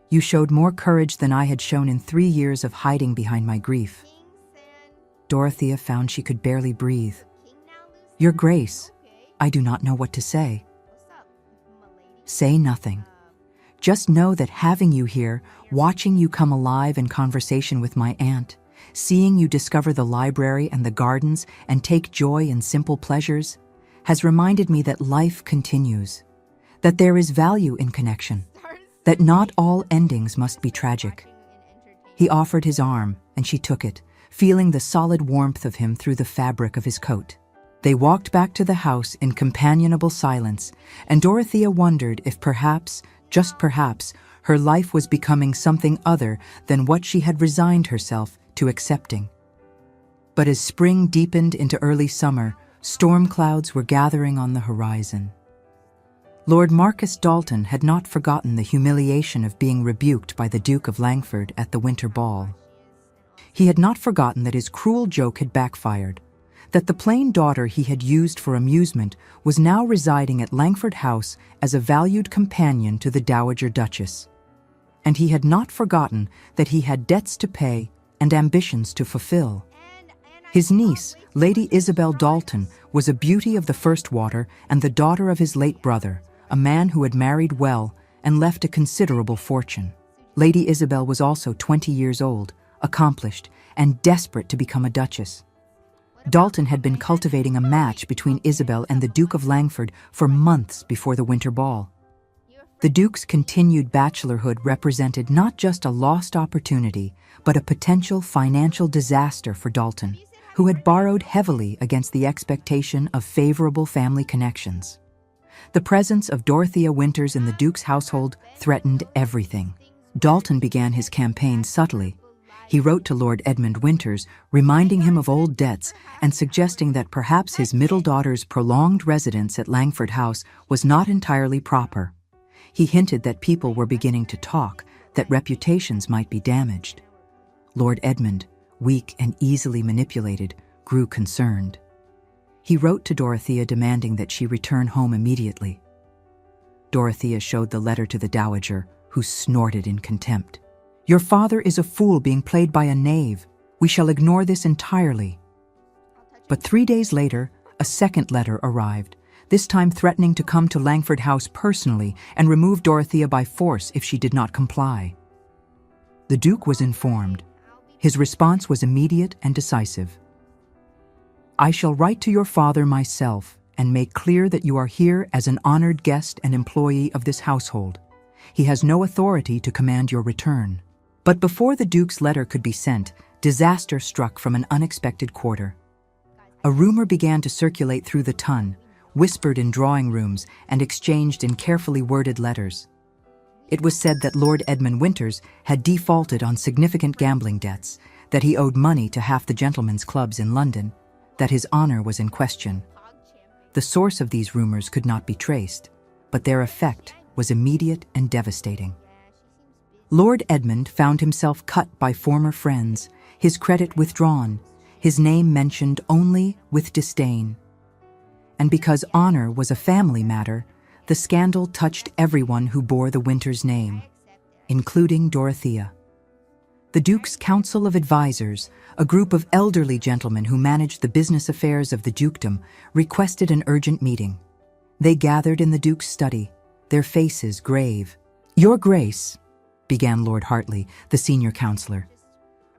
you showed more courage than I had shown in 3 years of hiding behind my grief." Dorothea found she could barely breathe. "Your Grace, I do not know what to say." "Say nothing. Just know that having you here, watching you come alive in conversation with my aunt, seeing you discover the library and the gardens and take joy in simple pleasures, has reminded me that life continues, that there is value in connection, that not all endings must be tragic." He offered his arm, and she took it, feeling the solid warmth of him through the fabric of his coat. They walked back to the house in companionable silence, and Dorothea wondered if perhaps, just perhaps, her life was becoming something other than what she had resigned herself to accepting. But as spring deepened into early summer, storm clouds were gathering on the horizon. Lord Marcus Dalton had not forgotten the humiliation of being rebuked by the Duke of Langford at the winter ball. He had not forgotten that his cruel joke had backfired, that the plain daughter he had used for amusement was now residing at Langford House as a valued companion to the Dowager Duchess. And he had not forgotten that he had debts to pay and ambitions to fulfill. His niece, Lady Isabel Dalton, was a beauty of the first water and the daughter of his late brother, a man who had married well and left a considerable fortune. Lady Isabel was also 20 years old, accomplished, and desperate to become a duchess. Dalton had been cultivating a match between Isabel and the Duke of Langford for months before the winter ball. The Duke's continued bachelorhood represented not just a lost opportunity, but a potential financial disaster for Dalton, who had borrowed heavily against the expectation of favorable family connections. The presence of Dorothea Winters in the Duke's household threatened everything. Dalton began his campaign subtly. He wrote to Lord Edmund Winters, reminding him of old debts and suggesting that perhaps his middle daughter's prolonged residence at Langford House was not entirely proper. He hinted that people were beginning to talk, that reputations might be damaged. Lord Edmund, weak and easily manipulated, grew concerned. He wrote to Dorothea demanding that she return home immediately. Dorothea showed the letter to the Dowager, who snorted in contempt. "Your father is a fool being played by a knave. We shall ignore this entirely." But 3 days later, a second letter arrived, this time threatening to come to Langford House personally and remove Dorothea by force if she did not comply. The Duke was informed. His response was immediate and decisive. "I shall write to your father myself and make clear that you are here as an honored guest and employee of this household. He has no authority to command your return." But before the Duke's letter could be sent, disaster struck from an unexpected quarter. A rumor began to circulate through the ton, whispered in drawing rooms and exchanged in carefully worded letters. It was said that Lord Edmund Winters had defaulted on significant gambling debts, that he owed money to half the gentlemen's clubs in London, that his honor was in question. The source of these rumors could not be traced, but their effect was immediate and devastating. Lord Edmund found himself cut by former friends, his credit withdrawn, his name mentioned only with disdain. And because honor was a family matter, the scandal touched everyone who bore the Winters name, including Dorothea. The Duke's Council of Advisors, a group of elderly gentlemen who managed the business affairs of the dukedom, requested an urgent meeting. They gathered in the Duke's study, their faces grave. "Your Grace," began Lord Hartley, the senior counselor,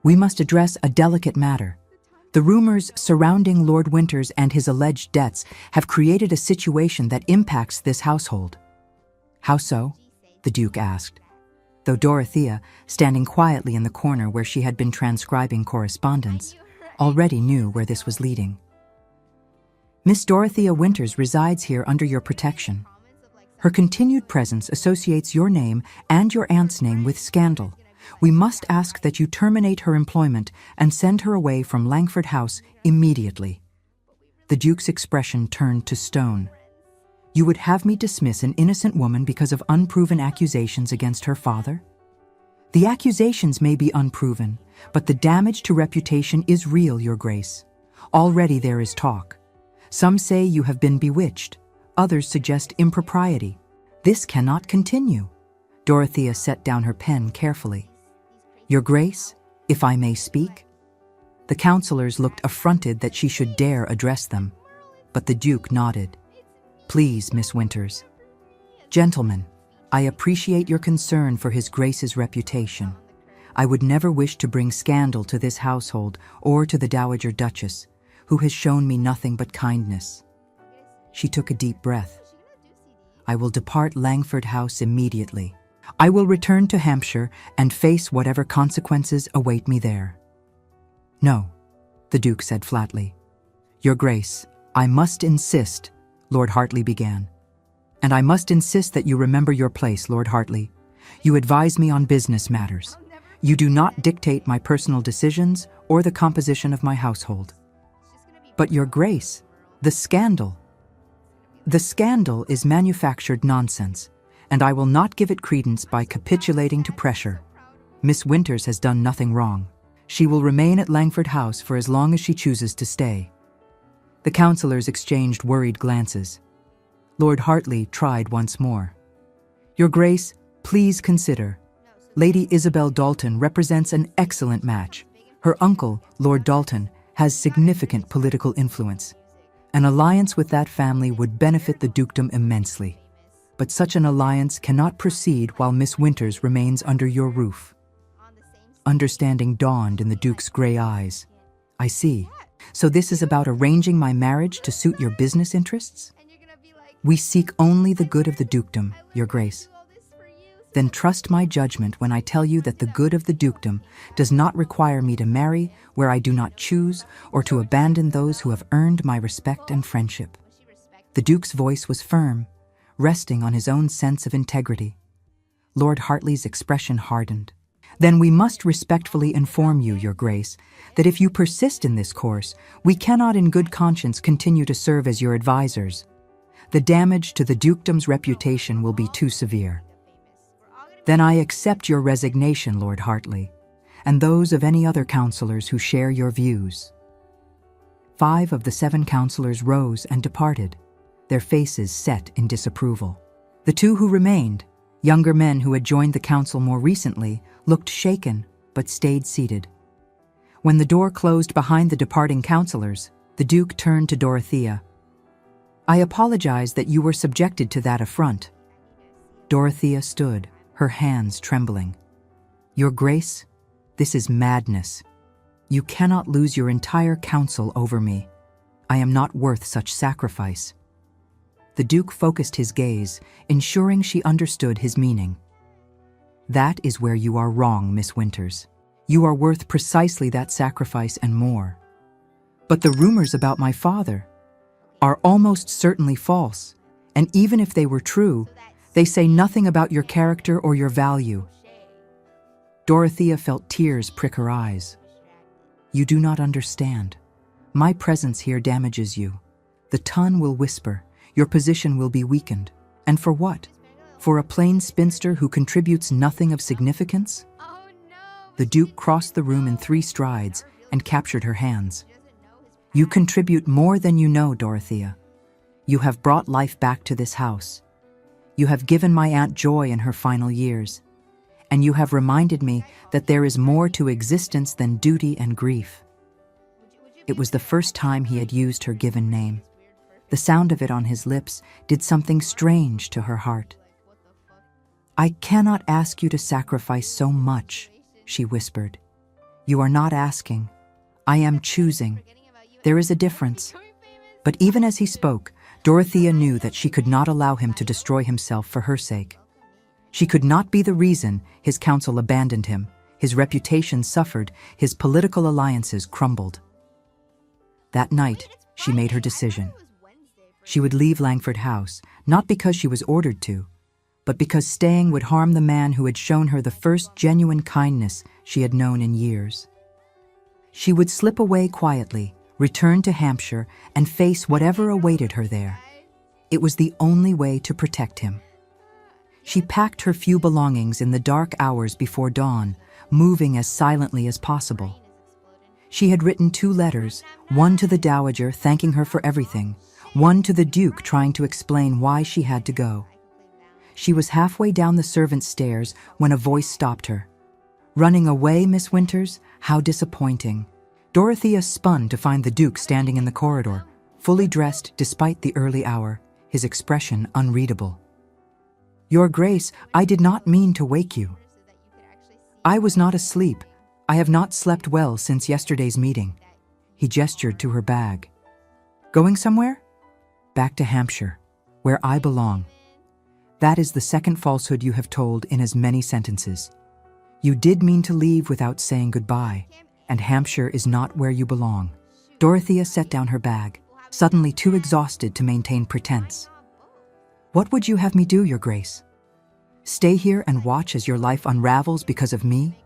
"we must address a delicate matter. The rumors surrounding Lord Winters and his alleged debts have created a situation that impacts this household." "How so?" the Duke asked, though Dorothea, standing quietly in the corner where she had been transcribing correspondence, already knew where this was leading. "Miss Dorothea Winters resides here under your protection. Her continued presence associates your name and your aunt's name with scandal. We must ask that you terminate her employment and send her away from Langford House immediately." The Duke's expression turned to stone. "You would have me dismiss an innocent woman because of unproven accusations against her father? The accusations may be unproven, but the damage to reputation is real, Your Grace. Already there is talk. Some say you have been bewitched. Others suggest impropriety. This cannot continue." Dorothea set down her pen carefully. "Your Grace, if I may speak?" The counselors looked affronted that she should dare address them, but the Duke nodded. "Please, Miss Winters." "Gentlemen, I appreciate your concern for His Grace's reputation. I would never wish to bring scandal to this household or to the Dowager Duchess, who has shown me nothing but kindness." She took a deep breath. "I will depart Langford House immediately. I will return to Hampshire and face whatever consequences await me there." "No," the Duke said flatly. "Your Grace, I must insist," Lord Hartley began. "And I must insist that you remember your place, Lord Hartley. You advise me on business matters. You do not dictate my personal decisions or the composition of my household." "But Your Grace, the scandal." "The scandal is manufactured nonsense, and I will not give it credence by capitulating to pressure. Miss Winters has done nothing wrong. She will remain at Langford House for as long as she chooses to stay." The councillors exchanged worried glances. Lord Hartley tried once more. "Your Grace, please consider. Lady Isabel Dalton represents an excellent match. Her uncle, Lord Dalton, has significant political influence. An alliance with that family would benefit the dukedom immensely. But such an alliance cannot proceed while Miss Winters remains under your roof." Understanding dawned in the Duke's gray eyes. "I see. So this is about arranging my marriage to suit your business interests?" "We seek only the good of the dukedom, Your Grace." "Then trust my judgment when I tell you that the good of the dukedom does not require me to marry where I do not choose or to abandon those who have earned my respect and friendship." The Duke's voice was firm, resting on his own sense of integrity. Lord Hartley's expression hardened. "Then we must respectfully inform you, Your Grace, that if you persist in this course, we cannot in good conscience continue to serve as your advisors. The damage to the dukedom's reputation will be too severe." "Then I accept your resignation, Lord Hartley, and those of any other councillors who share your views." 5 of the 7 councillors rose and departed, their faces set in disapproval. The 2 who remained, younger men who had joined the council more recently, looked shaken but stayed seated. When the door closed behind the departing councillors, the Duke turned to Dorothea. "I apologize that you were subjected to that affront." Dorothea stood, her hands trembling. "Your Grace, this is madness. You cannot lose your entire council over me. I am not worth such sacrifice." The Duke focused his gaze, ensuring she understood his meaning. "That is where you are wrong, Miss Winters. You are worth precisely that sacrifice and more. But the rumors about my father are almost certainly false, and even if they were true, they say nothing about your character or your value." Dorothea felt tears prick her eyes. "You do not understand. My presence here damages you. The tongue will whisper, your position will be weakened. And for what? For a plain spinster who contributes nothing of significance?" The Duke crossed the room in 3 strides and captured her hands. "You contribute more than you know, Dorothea. You have brought life back to this house. You have given my aunt joy in her final years. And you have reminded me that there is more to existence than duty and grief." It was the first time he had used her given name. The sound of it on his lips did something strange to her heart. "I cannot ask you to sacrifice so much," she whispered. "You are not asking. I am choosing. There is a difference." But even as he spoke, Dorothea knew that she could not allow him to destroy himself for her sake. She could not be the reason his council abandoned him, his reputation suffered, his political alliances crumbled. That night, she made her decision. She would leave Langford House, not because she was ordered to, but because staying would harm the man who had shown her the first genuine kindness she had known in years. She would slip away quietly, return to Hampshire, and face whatever awaited her there. It was the only way to protect him. She packed her few belongings in the dark hours before dawn, moving as silently as possible. She had written 2 letters, one to the Dowager thanking her for everything, one to the Duke trying to explain why she had to go. She was halfway down the servants' stairs when a voice stopped her. "Running away, Miss Winters? How disappointing." Dorothea spun to find the Duke standing in the corridor, fully dressed despite the early hour, his expression unreadable. "Your Grace, I did not mean to wake you." "I was not asleep. I have not slept well since yesterday's meeting." He gestured to her bag. "Going somewhere?" "Back to Hampshire, where I belong." "That is the second falsehood you have told in as many sentences. You did mean to leave without saying goodbye. and Hampshire is not where you belong." Dorothea set down her bag, suddenly too exhausted to maintain pretense. "What would you have me do, Your Grace? Stay here and watch as your life unravels because of me?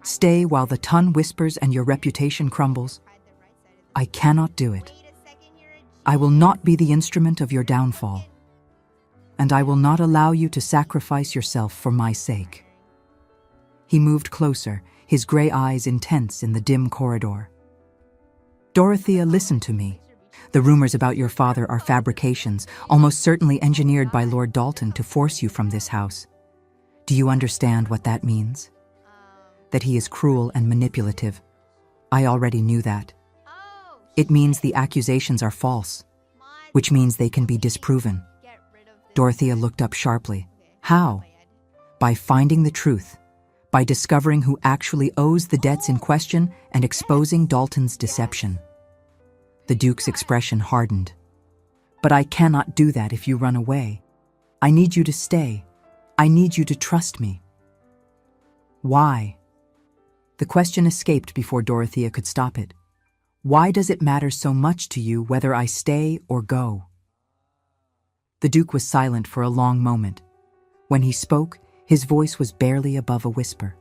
Stay while the ton whispers and your reputation crumbles? I cannot do it. I will not be the instrument of your downfall, and I will not allow you to sacrifice yourself for my sake." He moved closer, his gray eyes intense in the dim corridor. "Dorothea, listen to me. The rumors about your father are fabrications, almost certainly engineered by Lord Dalton to force you from this house. Do you understand what that means? That he is cruel and manipulative. I already knew that. It means the accusations are false, which means they can be disproven." Dorothea looked up sharply. "How?" "By finding the truth, by discovering who actually owes the debts in question and exposing Dalton's deception." The Duke's expression hardened. "But I cannot do that if you run away. I need you to stay. I need you to trust me." "Why?" The question escaped before Dorothea could stop it. "Why does it matter so much to you whether I stay or go?" The Duke was silent for a long moment. When he spoke, his voice was barely above a whisper.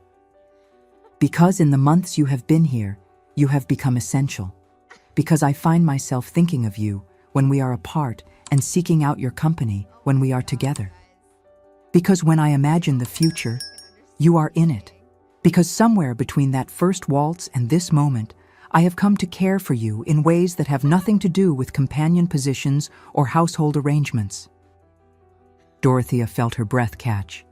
"Because in the months you have been here, you have become essential. Because I find myself thinking of you when we are apart and seeking out your company when we are together. Because when I imagine the future, you are in it. Because somewhere between that first waltz and this moment, I have come to care for you in ways that have nothing to do with companion positions or household arrangements." Dorothea felt her breath catch.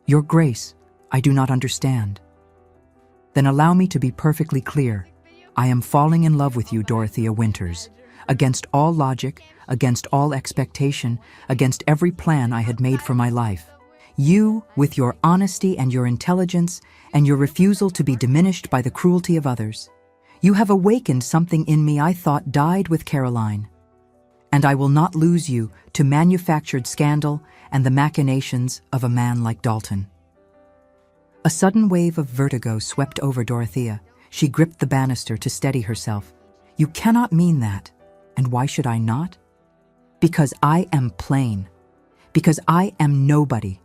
"Your Grace, I do not understand." "Then allow me to be perfectly clear. I am falling in love with you, Dorothea Winters, against all logic, against all expectation, against every plan I had made for my life. You, with your honesty and your intelligence, and your refusal to be diminished by the cruelty of others. You have awakened something in me I thought died with Caroline. And I will not lose you to manufactured scandal and the machinations of a man like Dalton." A sudden wave of vertigo swept over Dorothea. She gripped the banister to steady herself. "You cannot mean that. And why should I not? Because I am plain. Because I am nobody.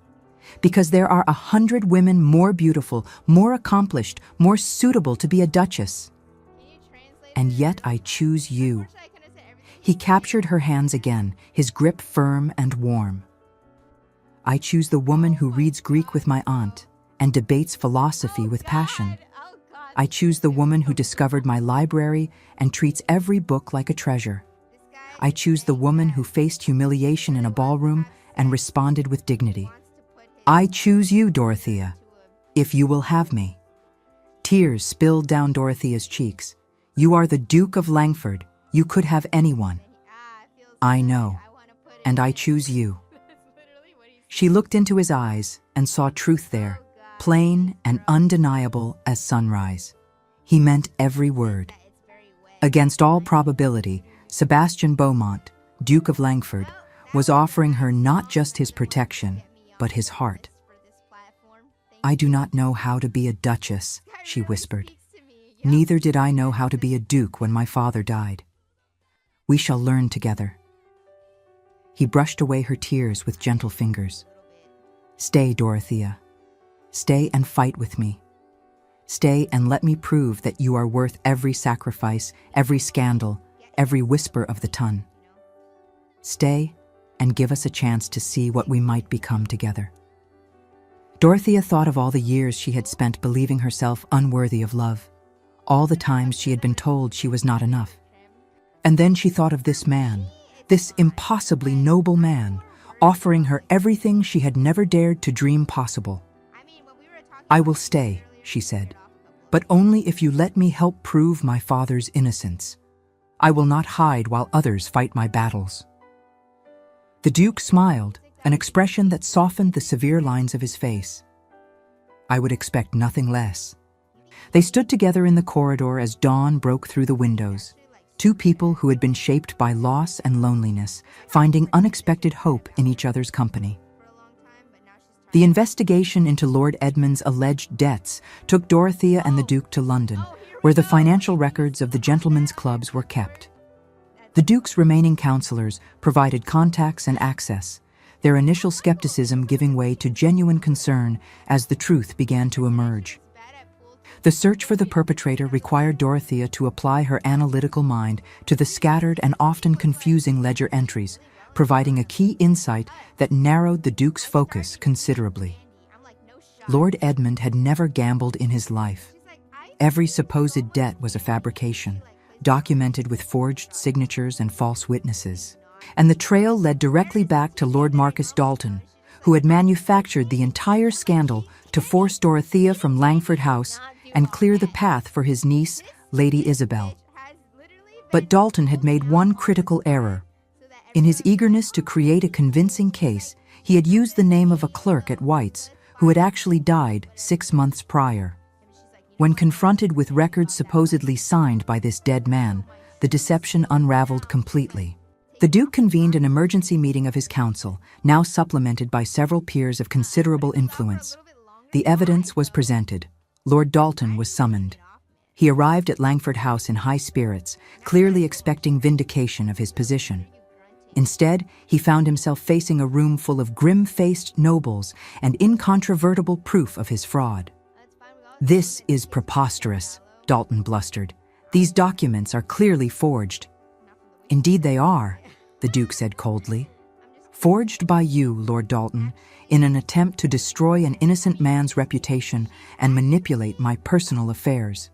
Because there are 100 women more beautiful, more accomplished, more suitable to be a duchess. And yet I choose you." He captured her hands again, his grip firm and warm. "I choose the woman who reads Greek with my aunt and debates philosophy with passion. I choose the woman who discovered my library and treats every book like a treasure. I choose the woman who faced humiliation in a ballroom and responded with dignity. I choose you, Dorothea, if you will have me." Tears spilled down Dorothea's cheeks. "You are the Duke of Langford. You could have anyone." "I know, and I choose you." She looked into his eyes and saw truth there, plain and undeniable as sunrise. He meant every word. Against all probability, Sebastian Beaumont, Duke of Langford, was offering her not just his protection, but his heart. "I do not know how to be a duchess," she whispered. "Neither did I know how to be a duke when my father died. We shall learn together." He brushed away her tears with gentle fingers. "Stay, Dorothea. Stay and fight with me. Stay and let me prove that you are worth every sacrifice, every scandal, every whisper of the tongue. Stay and give us a chance to see what we might become together." Dorothea thought of all the years she had spent believing herself unworthy of love, all the times she had been told she was not enough. And then she thought of this man, this impossibly noble man, offering her everything she had never dared to dream possible. "I will stay," she said, "but only if you let me help prove my father's innocence. I will not hide while others fight my battles." The Duke smiled, an expression that softened the severe lines of his face. "I would expect nothing less." They stood together in the corridor as dawn broke through the windows, two people who had been shaped by loss and loneliness, finding unexpected hope in each other's company. The investigation into Lord Edmund's alleged debts took Dorothea and the Duke to London, where the financial records of the gentlemen's clubs were kept. The Duke's remaining counselors provided contacts and access, their initial skepticism giving way to genuine concern as the truth began to emerge. The search for the perpetrator required Dorothea to apply her analytical mind to the scattered and often confusing ledger entries, providing a key insight that narrowed the Duke's focus considerably. Lord Edmund had never gambled in his life. Every supposed debt was a fabrication, documented with forged signatures and false witnesses. And the trail led directly back to Lord Marcus Dalton, who had manufactured the entire scandal to force Dorothea from Langford House and clear the path for his niece, Lady Isabel. But Dalton had made one critical error. In his eagerness to create a convincing case, he had used the name of a clerk at White's who had actually died 6 months prior. When confronted with records supposedly signed by this dead man, the deception unraveled completely. The Duke convened an emergency meeting of his council, now supplemented by several peers of considerable influence. The evidence was presented. Lord Dalton was summoned. He arrived at Langford House in high spirits, clearly expecting vindication of his position. Instead, he found himself facing a room full of grim-faced nobles and incontrovertible proof of his fraud. "This is preposterous," Dalton blustered. "These documents are clearly forged." "Indeed they are," the Duke said coldly. "Forged by you, Lord Dalton, in an attempt to destroy an innocent man's reputation and manipulate my personal affairs.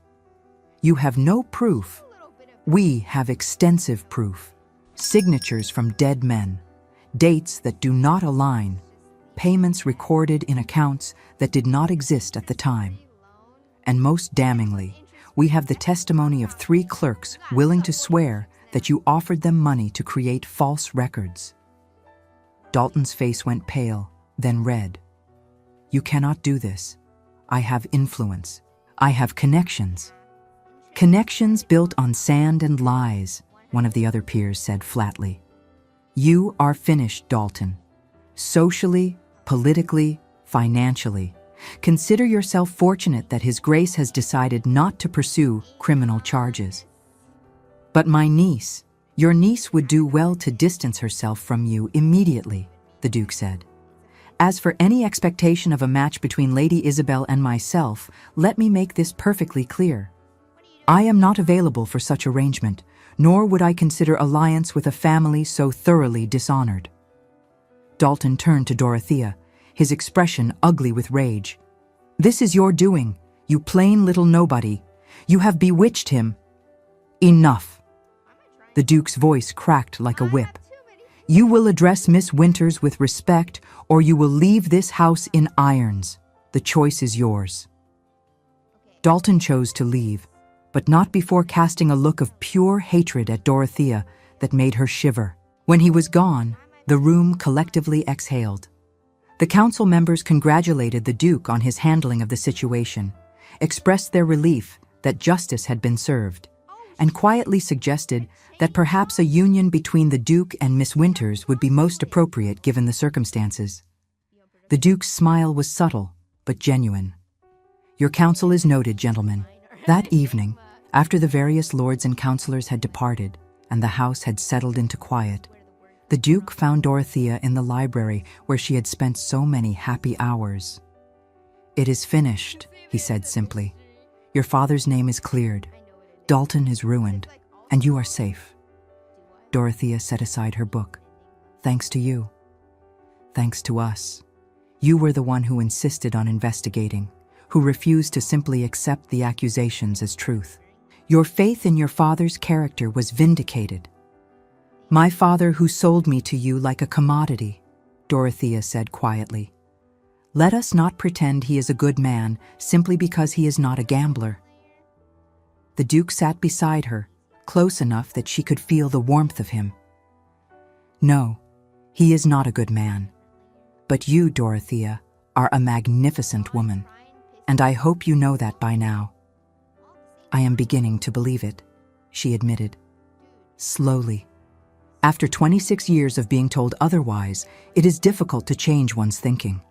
You have no proof. We have extensive proof. Signatures from dead men, dates that do not align, payments recorded in accounts that did not exist at the time. And most damningly, we have the testimony of 3 clerks willing to swear that you offered them money to create false records." Dalton's face went pale, then red. "You cannot do this. I have influence. I have connections." "Connections built on sand and lies," one of the other peers said flatly. "You are finished, Dalton. Socially, politically, financially. Consider yourself fortunate that His Grace has decided not to pursue criminal charges. But my niece, your niece would do well to distance herself from you immediately," the Duke said. "As for any expectation of a match between Lady Isabel and myself, let me make this perfectly clear. I am not available for such arrangement, nor would I consider alliance with a family so thoroughly dishonored." Dalton turned to Dorothea, his expression ugly with rage. "This is your doing, you plain little nobody. You have bewitched him." "Enough." The Duke's voice cracked like a whip. "You will address Miss Winters with respect, or you will leave this house in irons. The choice is yours." Dalton chose to leave, but not before casting a look of pure hatred at Dorothea that made her shiver. When he was gone, the room collectively exhaled. The council members congratulated the Duke on his handling of the situation, expressed their relief that justice had been served, and quietly suggested that perhaps a union between the Duke and Miss Winters would be most appropriate given the circumstances. The Duke's smile was subtle, but genuine. "Your counsel is noted, gentlemen." That evening, after the various lords and councillors had departed and the house had settled into quiet, the Duke found Dorothea in the library where she had spent so many happy hours. "It is finished," he said simply. "Your father's name is cleared. Dalton is ruined, and you are safe." Dorothea set aside her book. "Thanks to you. Thanks to us. You were the one who insisted on investigating, who refused to simply accept the accusations as truth. Your faith in your father's character was vindicated." "My father who sold me to you like a commodity," Dorothea said quietly. "Let us not pretend he is a good man simply because he is not a gambler." The Duke sat beside her, close enough that she could feel the warmth of him. "No, he is not a good man. But you, Dorothea, are a magnificent woman, and I hope you know that by now." "I am beginning to believe it," she admitted. Slowly. After 26 years of being told otherwise, it is difficult to change one's thinking.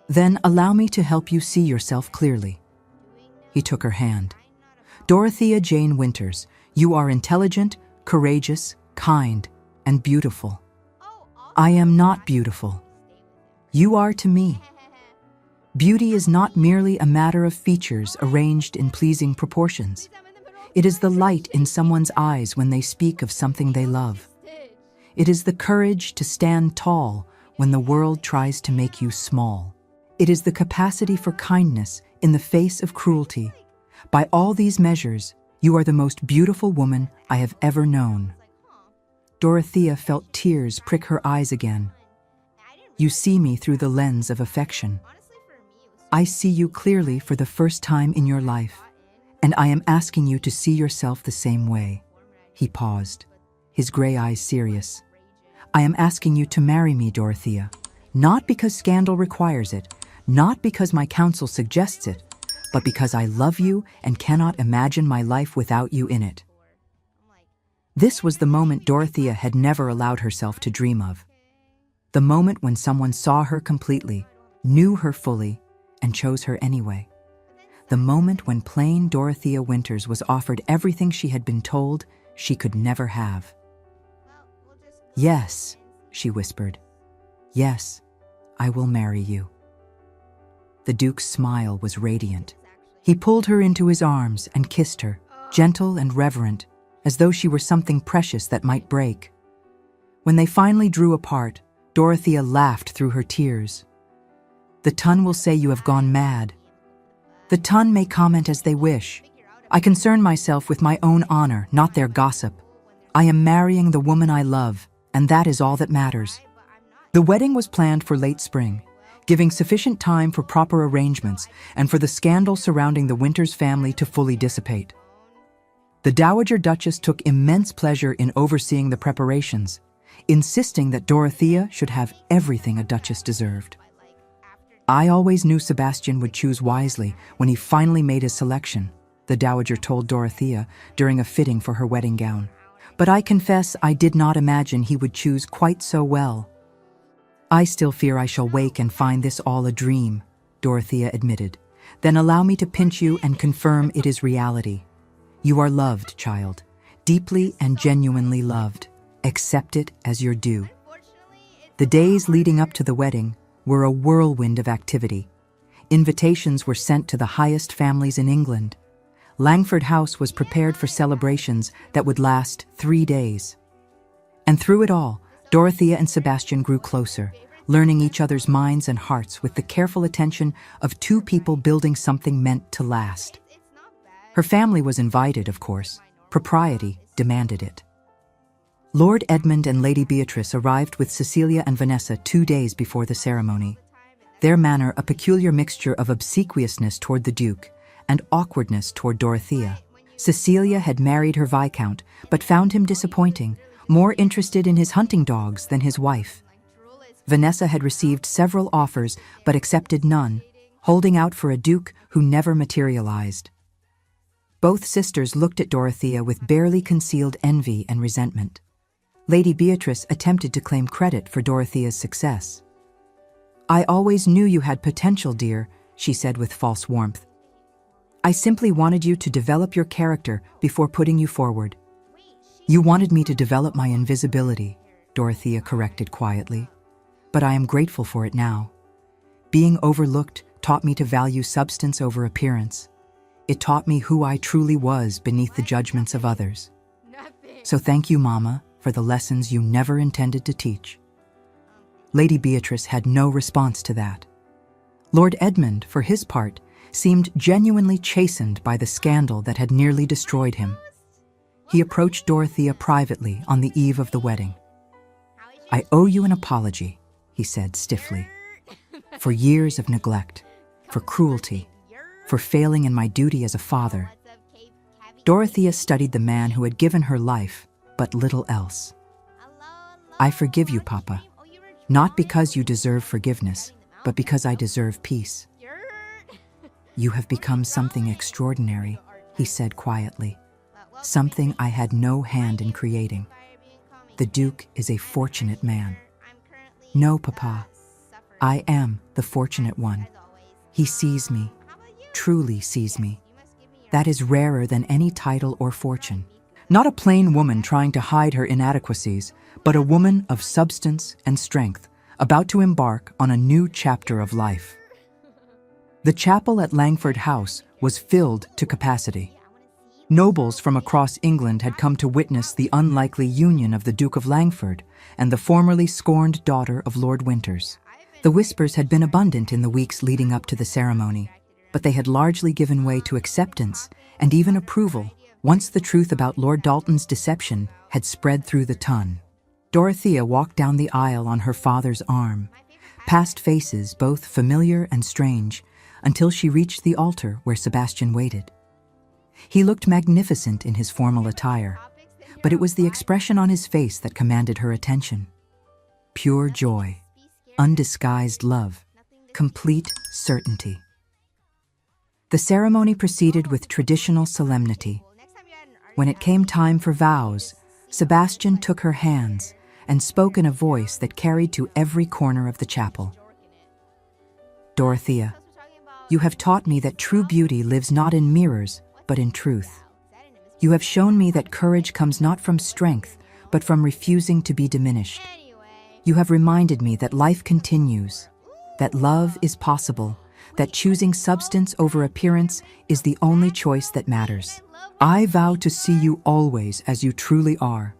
Then allow me to help you see yourself clearly. He took her hand. Dorothea Jane Winters, you are intelligent, courageous, kind, and beautiful. I am not beautiful. You are to me. Beauty is not merely a matter of features arranged in pleasing proportions. It is the light in someone's eyes when they speak of something they love. It is the courage to stand tall when the world tries to make you small. It is the capacity for kindness in the face of cruelty. By all these measures, you are the most beautiful woman I have ever known. Dorothea felt tears prick her eyes again. You see me through the lens of affection. I see you clearly for the first time in your life, and I am asking you to see yourself the same way. He paused, his gray eyes serious. I am asking you to marry me, Dorothea, not because scandal requires it, not because my counsel suggests it, but because I love you and cannot imagine my life without you in it. This was the moment Dorothea had never allowed herself to dream of. The moment when someone saw her completely, knew her fully, and chose her anyway. The moment when plain Dorothea Winters was offered everything she had been told she could never have. Yes, she whispered. Yes, I will marry you. The Duke's smile was radiant. He pulled her into his arms and kissed her, gentle and reverent, as though she were something precious that might break. When they finally drew apart, Dorothea laughed through her tears. The Tun will say you have gone mad. The Tun may comment as they wish. I concern myself with my own honor, not their gossip. I am marrying the woman I love, and that is all that matters. The wedding was planned for late spring, giving sufficient time for proper arrangements and for the scandal surrounding the Winters family to fully dissipate. The Dowager Duchess took immense pleasure in overseeing the preparations, insisting that Dorothea should have everything a duchess deserved. I always knew Sebastian would choose wisely when he finally made his selection, the Dowager told Dorothea during a fitting for her wedding gown. But I confess I did not imagine he would choose quite so well. I still fear I shall wake and find this all a dream, Dorothea admitted. Then allow me to pinch you and confirm it is reality. You are loved, child, deeply and genuinely loved. Accept it as your due. The days leading up to the wedding were a whirlwind of activity. Invitations were sent to the highest families in England. Langford House was prepared for celebrations that would last 3 days. And through it all, Dorothea and Sebastian grew closer, learning each other's minds and hearts with the careful attention of two people building something meant to last. Her family was invited, of course. Propriety demanded it. Lord Edmund and Lady Beatrice arrived with Cecilia and Vanessa 2 days before the ceremony. Their manner a peculiar mixture of obsequiousness toward the Duke and awkwardness toward Dorothea. Cecilia had married her Viscount, but found him disappointing, more interested in his hunting dogs than his wife. Vanessa had received several offers but accepted none, holding out for a Duke who never materialized. Both sisters looked at Dorothea with barely concealed envy and resentment. Lady Beatrice attempted to claim credit for Dorothea's success. I always knew you had potential, dear, she said with false warmth. I simply wanted you to develop your character before putting you forward. You wanted me to develop my invisibility, Dorothea corrected quietly. But I am grateful for it now. Being overlooked taught me to value substance over appearance. It taught me who I truly was beneath the judgments of others. So thank you, Mama, for the lessons you never intended to teach. Lady Beatrice had no response to that. Lord Edmund, for his part, seemed genuinely chastened by the scandal that had nearly destroyed him. He approached Dorothea privately on the eve of the wedding. I owe you an apology, he said stiffly, for years of neglect, for cruelty, for failing in my duty as a father. Dorothea studied the man who had given her life, but little else. I forgive you, Papa, not because you deserve forgiveness, but because I deserve peace. You have become something extraordinary, he said quietly, something I had no hand in creating. The Duke is a fortunate man. No, Papa, I am the fortunate one. He sees me, truly sees me. That is rarer than any title or fortune. Not a plain woman trying to hide her inadequacies, but a woman of substance and strength, about to embark on a new chapter of life. The chapel at Langford House was filled to capacity. Nobles from across England had come to witness the unlikely union of the Duke of Langford and the formerly scorned daughter of Lord Winters. The whispers had been abundant in the weeks leading up to the ceremony, but they had largely given way to acceptance and even approval once the truth about Lord Dalton's deception had spread through the ton. Dorothea walked down the aisle on her father's arm, past faces both familiar and strange, until she reached the altar where Sebastian waited. He looked magnificent in his formal attire, but it was the expression on his face that commanded her attention. Pure joy, undisguised love, complete certainty. The ceremony proceeded with traditional solemnity. When it came time for vows, Sebastian took her hands and spoke in a voice that carried to every corner of the chapel. Dorothea, you have taught me that true beauty lives not in mirrors, but in truth. You have shown me that courage comes not from strength, but from refusing to be diminished. You have reminded me that life continues, that love is possible, that choosing substance over appearance is the only choice that matters. I vow to see you always as you truly are.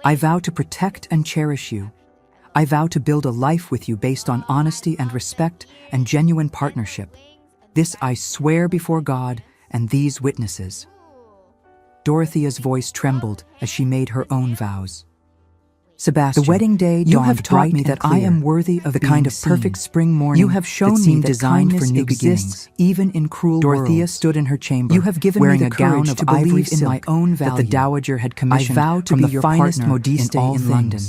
I vow to protect and cherish you. I vow to build a life with you based on honesty and respect and genuine partnership. This I swear before God and these witnesses. Dorothea's voice trembled as she made her own vows. Sebastian, the wedding day dawned. You have taught me that I am worthy of the kind of perfect spring morning. You have shown me that designed for new beginnings, even in cruel worlds. Dorothea stood in her chamber, you have given wearing me the a gown of ivory silk in my own value that the dowager had commissioned from the finest modiste in London.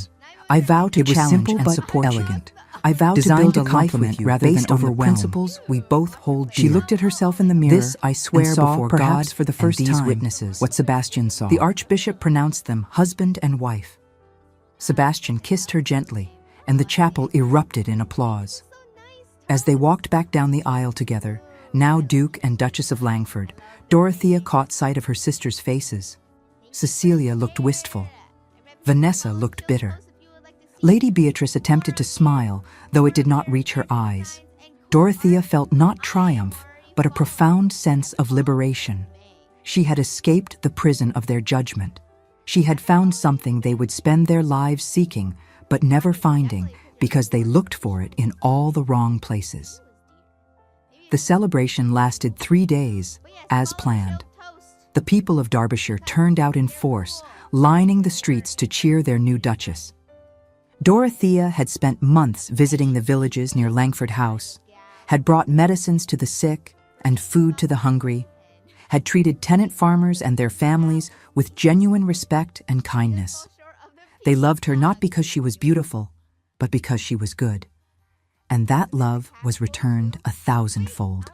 I vow to challenge and support elegant. I vow to build a life with you based on the principles we both hold dear. She looked at herself in the mirror. This I swear before God for the first time witnesses what Sebastian saw. The Archbishop pronounced them husband and wife. Sebastian kissed her gently, and the chapel erupted in applause. As they walked back down the aisle together, now Duke and Duchess of Langford, Dorothea caught sight of her sisters' faces. Cecilia looked wistful. Vanessa looked bitter. Lady Beatrice attempted to smile, though it did not reach her eyes. Dorothea felt not triumph, but a profound sense of liberation. She had escaped the prison of their judgment. She had found something they would spend their lives seeking, but never finding, because they looked for it in all the wrong places. The celebration lasted 3 days, as planned. The people of Derbyshire turned out in force, lining the streets to cheer their new Duchess. Dorothea had spent months visiting the villages near Langford House, had brought medicines to the sick and food to the hungry, had treated tenant farmers and their families with genuine respect and kindness. They loved her not because she was beautiful, but because she was good. And that love was returned 1,000-fold.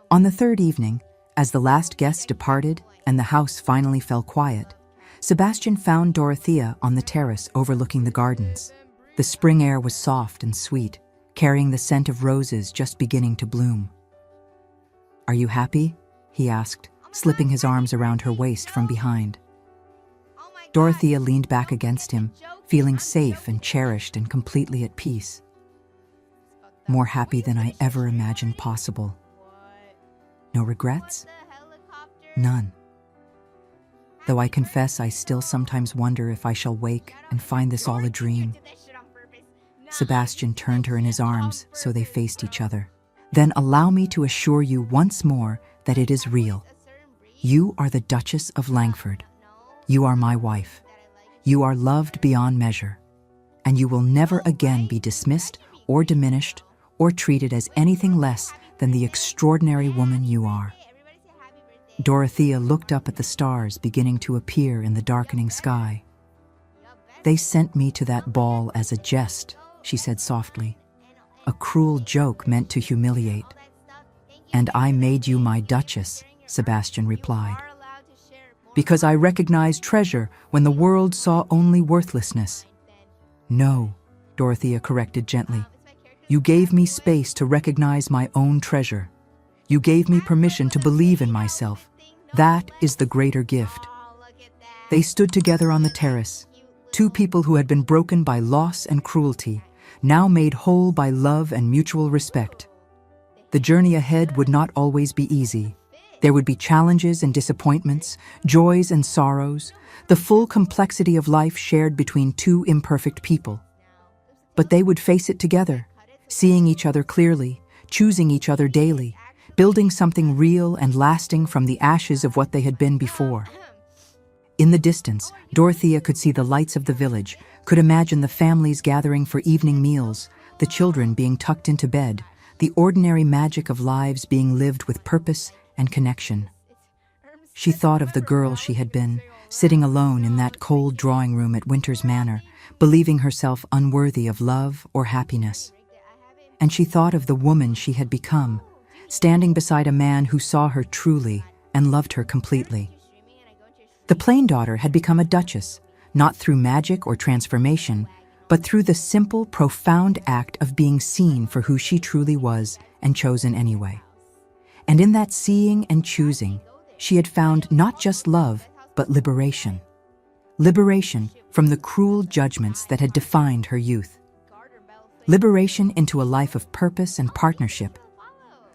On the third evening, as the last guests departed and the house finally fell quiet, Sebastian found Dorothea on the terrace overlooking the gardens. The spring air was soft and sweet, carrying the scent of roses just beginning to bloom. "Are you happy?" he asked, slipping his arms around her waist from behind. Dorothea leaned back against him, feeling safe and cherished and completely at peace. "More happy than I ever imagined possible." "No regrets?" "None. Though I confess I still sometimes wonder if I shall wake and find this all a dream." Sebastian turned her in his arms so they faced each other. "Then allow me to assure you once more that it is real. You are the Duchess of Langford. You are my wife. You are loved beyond measure, and you will never again be dismissed or diminished or treated as anything less than the extraordinary woman you are." Dorothea looked up at the stars beginning to appear in the darkening sky. "They sent me to that ball as a jest," she said softly. "A cruel joke meant to humiliate. And I made you my Duchess," Sebastian replied. "Because I recognized treasure when the world saw only worthlessness." "No," Dorothea corrected gently. You gave me space to recognize my own treasure. You gave me permission to believe in myself. That is the greater gift. They stood together on the terrace, two people who had been broken by loss and cruelty, now made whole by love and mutual respect. The journey ahead would not always be easy. There would be challenges and disappointments, joys and sorrows, the full complexity of life shared between two imperfect people. But they would face it together, seeing each other clearly, choosing each other daily, building something real and lasting from the ashes of what they had been before. In the distance, Dorothea could see the lights of the village, could imagine the families gathering for evening meals, the children being tucked into bed, the ordinary magic of lives being lived with purpose and connection. She thought of the girl she had been, sitting alone in that cold drawing room at Winter's Manor, believing herself unworthy of love or happiness. And she thought of the woman she had become, standing beside a man who saw her truly and loved her completely. The plain daughter had become a duchess, not through magic or transformation, but through the simple, profound act of being seen for who she truly was and chosen anyway. And in that seeing and choosing, she had found not just love, but liberation. Liberation from the cruel judgments that had defined her youth. Liberation into a life of purpose and partnership.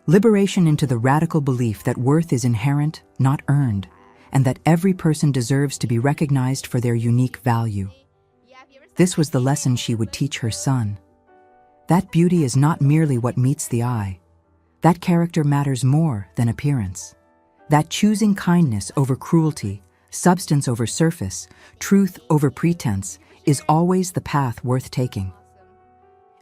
Liberation into the radical belief that worth is inherent, not earned, and that every person deserves to be recognized for their unique value. This was the lesson she would teach her son. That beauty is not merely what meets the eye. That character matters more than appearance. That choosing kindness over cruelty, substance over surface, truth over pretense, is always the path worth taking.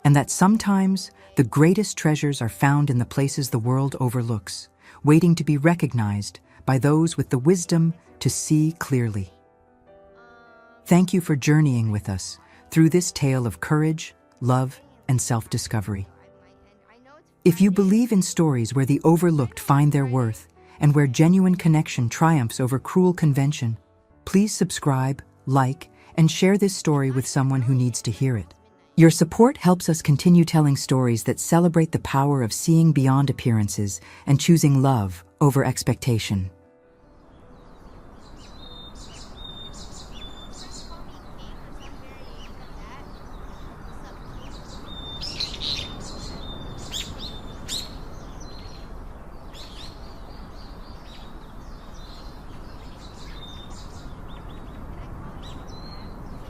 And that sometimes the greatest treasures are found in the places the world overlooks, waiting to be recognized by those with the wisdom to see clearly. Thank you for journeying with us through this tale of courage, love, and self-discovery. If you believe in stories where the overlooked find their worth and where genuine connection triumphs over cruel convention, please subscribe, like, and share this story with someone who needs to hear it. Your support helps us continue telling stories that celebrate the power of seeing beyond appearances and choosing love over expectation.